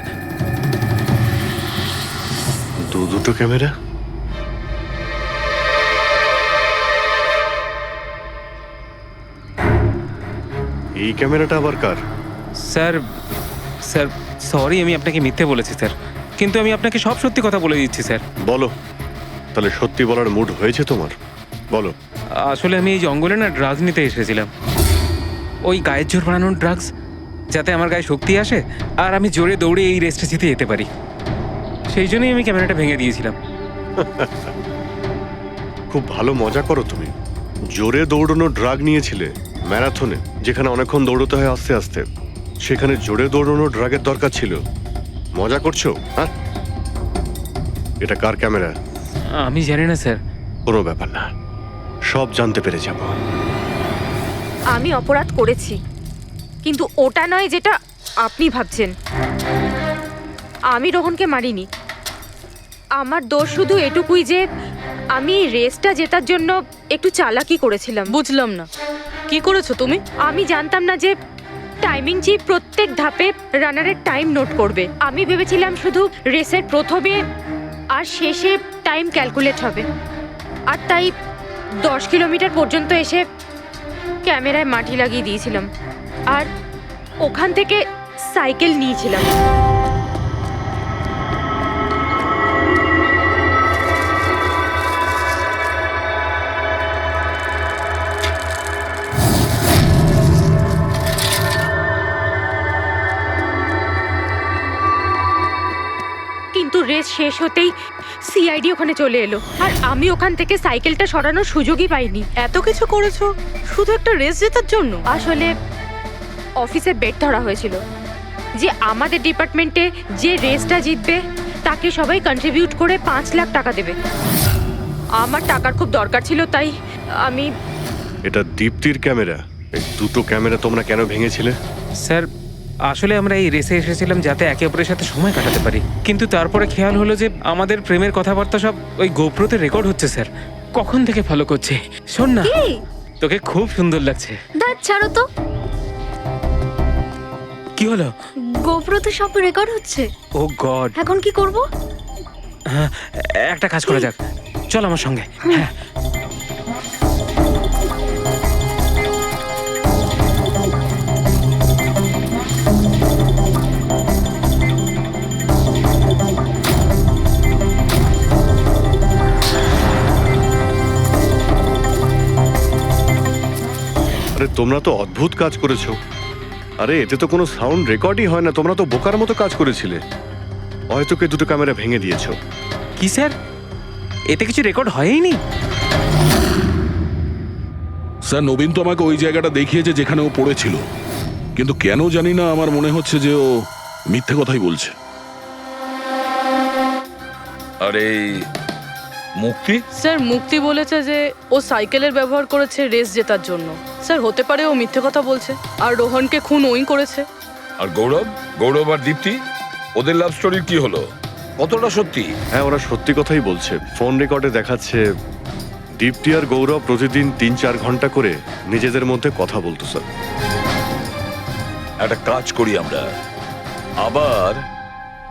দুটো ক্যামেরা? এই ক্যামেরাটা আবার কার? স্যার স্যার সরি, আমি আপনাকে মিথ্যে বলেছি স্যার, কিন্তু আমি আপনাকে সব সত্যি কথা বলে দিচ্ছি স্যার। বলো, তাহলে সত্যি বলার মুড হয়েছে তোমার? বলো। আসলে আমি এই জঙ্গলে না ড্রাগস নিতে এসেছিলাম, ওই গায়ের জোর বানানোর ড্রাগস, যাতে আমার গায়ে শক্তি আসে আর আমি জোরে দৌড়ে এই রেসটা জিতে যেতে পারি। সেই জন্যই আমি ক্যামেরাটা ভেঙে দিয়েছিলাম। খুব ভালো মজা করো তুমি। জোরে দৌড়ানো ড্রাগ নিয়েছিলে ম্যারাথনে, যেখানে অনেকক্ষণ দৌড়তে হয় আস্তে আস্তে, সেখানে জোরে দৌড়ানো ড্রাগের দরকার ছিল। মজা করছো? হ্যাঁ, এটা কার ক্যামেরা? আমি জানি না স্যার। কোনো ব্যাপার না, সব জানতে পেরে যাব। আমি অপরাধ করেছি, কিন্তু ওটা নয় যেটা আপনি ভাবছেন। আমি রোহনকে মারিনি। আমার দোষ শুধু এটুকুই যে আমি এই রেসটা জেতার জন্য একটু চালাকি করেছিলাম। বুঝলাম না, কি করেছো তুমি? আমি জানতাম না যে টাইমিং চিপ প্রত্যেক ধাপে রানারের টাইম নোট করবে। আমি ভেবেছিলাম শুধু রেসের প্রথমে আর শেষে টাইম ক্যালকুলেট হবে, আর তাই 10 কিলোমিটার পর্যন্ত এসে ক্যামেরায় মাটি লাগিয়ে দিয়েছিলাম আর ওখান থেকে সাইকেল নিয়েছিলাম। কিন্তু রেস শেষ হতেই সিআইডি ওখানে চলে এলো আর আমি ওখান থেকে সাইকেলটা সরানোর সুযোগই পাইনি। এত কিছু করেছো শুধু একটা রেস জেতার জন্য? আসলে অফিসে বেট ধরা হয়েছিল যে আমাদের ডিপার্টমেন্টে যে রেসটা জিতবে তাকে সবাই কন্ট্রিবিউট করে 5 লাখ টাকা দেবে। আমার টাকার খুব দরকার ছিল, তাই আমি এটা দীপ্তির ক্যামেরা। এই দুটো ক্যামেরা তোমরা কেন ভেঙেছিলে? স্যার আসলে আমরা এই রেসে এসেছিলাম যাতে একে অপরের সাথে সময় কাটাতে পারি, কিন্তু তারপরে খেয়াল হলো যে আমাদের প্রেমের কথাবার্তা সব ওই গোপ্রোতে রেকর্ড হচ্ছে স্যার। কখন থেকে ফলো করছে। শোন না, কি? তোকে খুব সুন্দর লাগছে। দাঁত ছাড়ো তো। কি হলো? গোপ্রোতে সব রেকর্ড হচ্ছে। ও গড। এখন কি করব? হ্যাঁ, একটা কাজ করা যাক, চল আমার সঙ্গে। হ্যাঁ আরে তোমরা তো অদ্ভুত কাজ করেছো। আরে এতে তো কোনো সাউন্ড রেকর্ডই হয় না, তোমরা তো বোকার মতো কাজ করেছিলে। হয়তো কে দুটো ক্যামেরা ভেঙে দিয়েছো। কি স্যার, এতে কিছু রেকর্ড হয়নি? স্যার নবীন তো আমাকে ওই জায়গাটা দেখিয়েছে যেখানে ও পড়েছিল, কিন্তু কেন জানি না আমার মনে হচ্ছে যে ও মিথ্যে কথাই বলছে। আরে মুক্তি, স্যার মুক্তি বলেছে যে ও সাইকেলের ব্যবহার করেছে রেস জেতার জন্য। স্যার হতে পারে ও মিথ্যে কথা বলছে, আর রোহনকে খুন ওই করেছে। আর গৌরব আর দীপ্তি, ওদের লাভ স্টোরির কি হলো? কতটা সত্যি? হ্যাঁ, ওরা সত্যি কথাই বলছে। ফোন রেকর্ডে দেখাচ্ছে দীপ্তি আর গৌরব প্রতিদিন 3-4 ঘন্টা করে নিজেদের মধ্যে কথা বলতো। স্যার একটা কাজ করি, আমরা আবার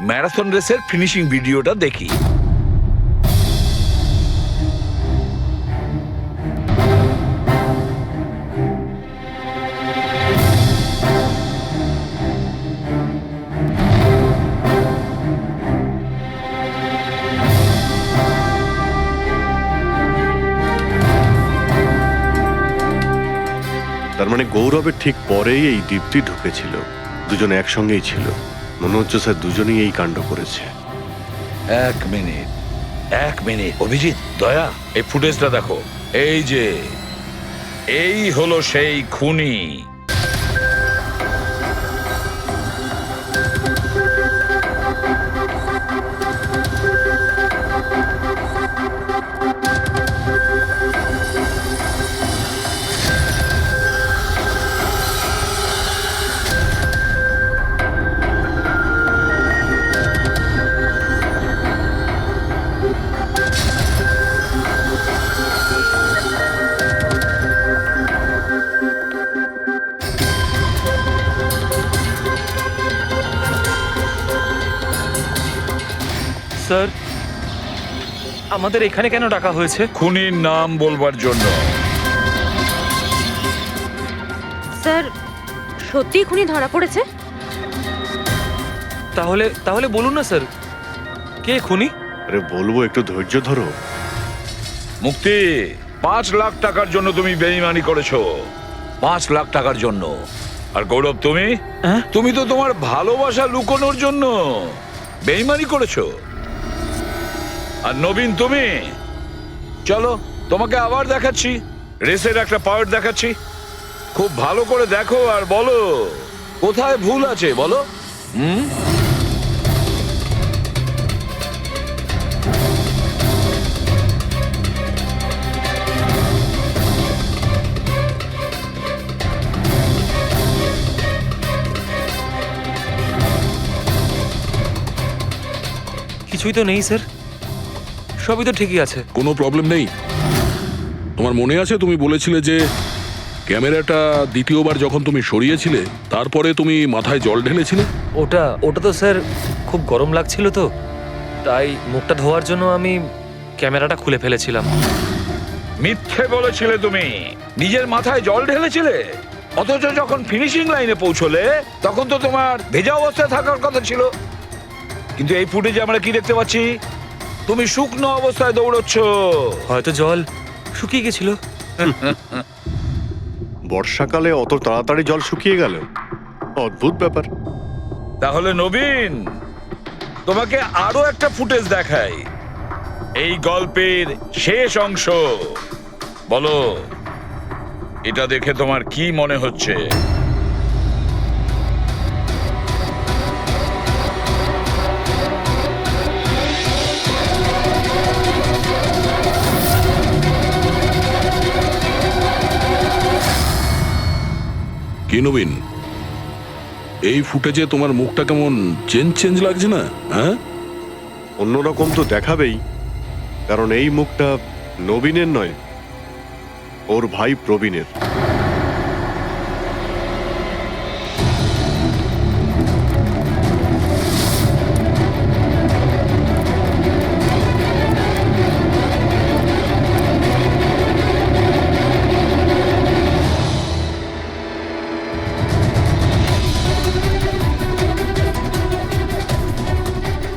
ম্যারাথন রেসের ফিনিশিং ভিডিওটা দেখি। তার মানে গৌরবের ঠিক পরেই এই দীপ্তি ঢুকেছিল। দুজন একসঙ্গেই ছিল। মনে হচ্ছে স্যার দুজনেই এই কাণ্ড করেছে। এক মিনিট অভিজিৎ, দয়া, এই ফুটেজটা দেখো। এই হলো সেই খুনি। স্যার, আমাদের এখানে কেন ডাকা হয়েছে? খুনির নাম বলবার জন্য। স্যার সত্যি খুনি ধরা পড়েছে? তাহলে বলুন না স্যার, কে খুনি? আরে বলবো, একটু ধৈর্য ধরো। মুক্তি, 5 লাখ টাকার জন্য তুমি বেইমানি করেছো। 5 লাখ টাকার জন্য। আর গৌরব, তুমি তো তোমার ভালোবাসা লুকোনোর জন্য বেইমানি করেছো। আর নবীন, তুমি চলো, তোমাকে আবার দেখাচ্ছি, রেসের একটা পার্ট দেখাচ্ছি। খুব ভালো করে দেখো আর বলো কোথায় ভুল আছে, বলো। কিছুই তো নেই স্যার, সবই তো ঠিকই আছে। কোনো প্রবলেম নেই। তোমার মনে আছে তুমি বলেছিলে যে ক্যামেরাটা দ্বিতীয়বার যখন তুমি সরিয়েছিলে তারপরে তুমি মাথায় জল ঢেলেছিলে? ওটা তো স্যার খুব গরম লাগছিল, তো তাই মুখটা ধোয়ার জন্য আমি ক্যামেরাটা খুলে ফেলেছিলাম। মিথ্যে বলেছিলে তুমি, নিজের মাথায় জল ঢেলেছিলে। অথচ যখন ফিনিশিং লাইনে পৌঁছলে তখন তো তোমার ভেজা অবস্থায় থাকার কথা ছিল। কিন্তু এই ফুটেজে আমরা কি দেখতে পাচ্ছি? তুমি শুকনো অবস্থায় দৌড়চ্ছ। হয়তো জল শুকিয়ে গেছিল। বর্ষাকালে অত তাড়াতাড়ি জল শুকিয়ে গেল, অদ্ভুত ব্যাপার। তাহলে নবীন, তোমাকে আরো একটা ফুটেজ দেখাই, এই গল্পের শেষ অংশ। বলো, এটা দেখে তোমার কি মনে হচ্ছে? কি নবীন, এই ফুটেজে তোমার মুখটা কেমন চেঞ্জ লাগছে না? হ্যাঁ, অন্যরকম তো দেখাবেই, কারণ এই মুখটা নবীনের নয়, ওর ভাই প্রবীণের।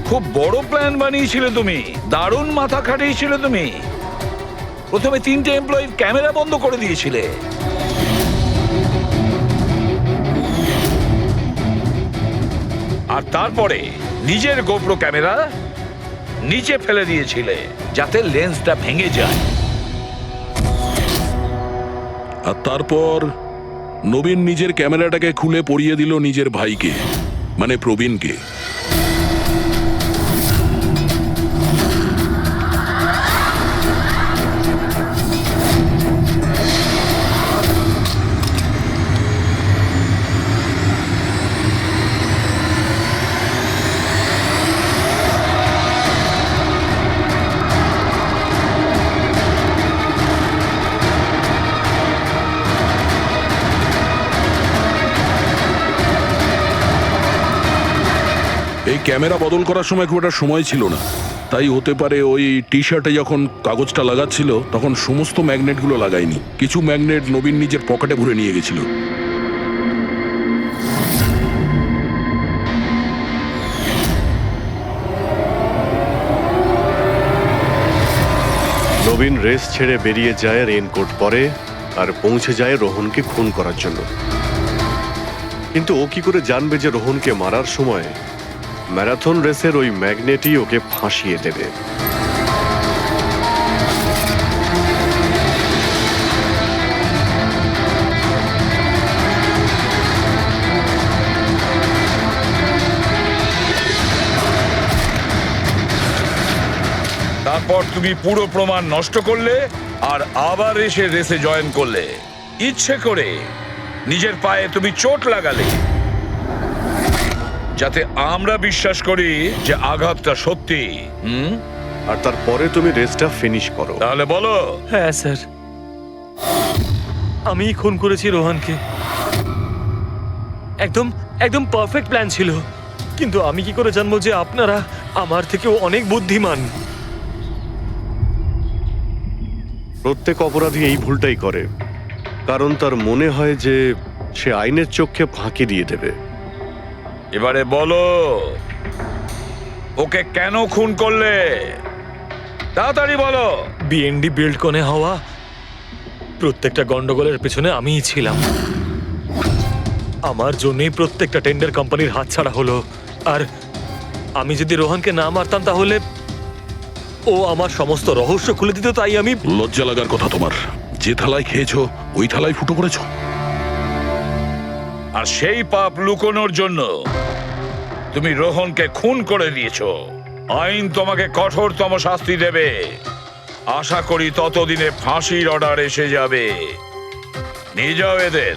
খুব বড় প্ল্যান বানিয়েছিলে তুমি, দারুণ মাথা খাটিয়েছিলে তুমি। প্রথমে 3টে এমপ্লয়ির ক্যামেরা বন্ধ করে দিয়েছিলে, আর তারপরে নিজের গোপ্রো ক্যামেরা নিচে ফেলে দিয়েছিলে যাতে লেন্সটা ভেঙে যায়। আর তারপর নবীন নিজের ক্যামেরাটাকে খুলে পরিয়ে দিল নিজের ভাইকে, মানে প্রবীণকে। এই ক্যামেরা বদল করার সময় খুব একটা সময় ছিল না, তাই হতে পারে ওই টি শার্টে যখন কাগজটা লাগাচ্ছিল তখন সমস্ত ম্যাগনেটগুলো লাগায়নি, কিছু ম্যাগনেট নবীন নিজের পকেটে ভরে নিয়ে গেছিল। নবীন রেস ছেড়ে বেরিয়ে যায় রেইনকোট পরে আর পৌঁছে যায় রোহনকে খুন করার জন্য। কিন্তু ও কি করে জানবে যে রোহনকে মারার সময় ম্যারাথন রেসের ওই ম্যাগনেটই ওকে ফাঁসিয়ে দেবে? তারপর তুমি পুরো প্রমাণ নষ্ট করলে আর আবার এসে রেসে জয়েন করলে। ইচ্ছে করে নিজের পায়ে তুমি চোট লাগালে যাতে আমরা বিশ্বাস করি যে আঘাতটা সত্যি। আর তারপরে তুমি রেসটা ফিনিশ করো। তাহলে বলো। হ্যাঁ স্যার, আমি খুন করেছি রোহনকে। একদম একদম পারফেক্ট প্ল্যান ছিল, কিন্তু আমি কি করে জানবো যে আপনারা আমার থেকেও অনেক বুদ্ধিমান? প্রত্যেক অপরাধী এই ভুলটাই করে, কারণ তার মনে হয় যে সে আইনের চোখে ফাঁকি দিয়ে দেবে। এবারে বলো, ওকে কেন খুন করলে? তাড়াতাড়ি বলো। বিএনডি বিল্ডকনে হওয়া প্রত্যেকটা গন্ডগোলের পেছনে আমিই ছিলাম। আমার জন্যই প্রত্যেকটা টেন্ডার কোম্পানির হাতছাড়া হলো। আর আমি যদি রোহনকে না মারতাম তাহলে ও আমার সমস্ত রহস্য খুলে দিত। তাই আমি... লজ্জা লাগার কথা তোমার, যে থালায় খেয়েছো ওই থালায় ফুটো করেছো। আর সেই পাপ লুকোনোর জন্য তুমি রোহনকে খুন করে দিয়েছো। আইন তোমাকে কঠোরতম শাস্তি দেবে। আশা করি ততদিনে ফাঁসির অর্ডার এসে যাবে। নিয়ে যাও এদের।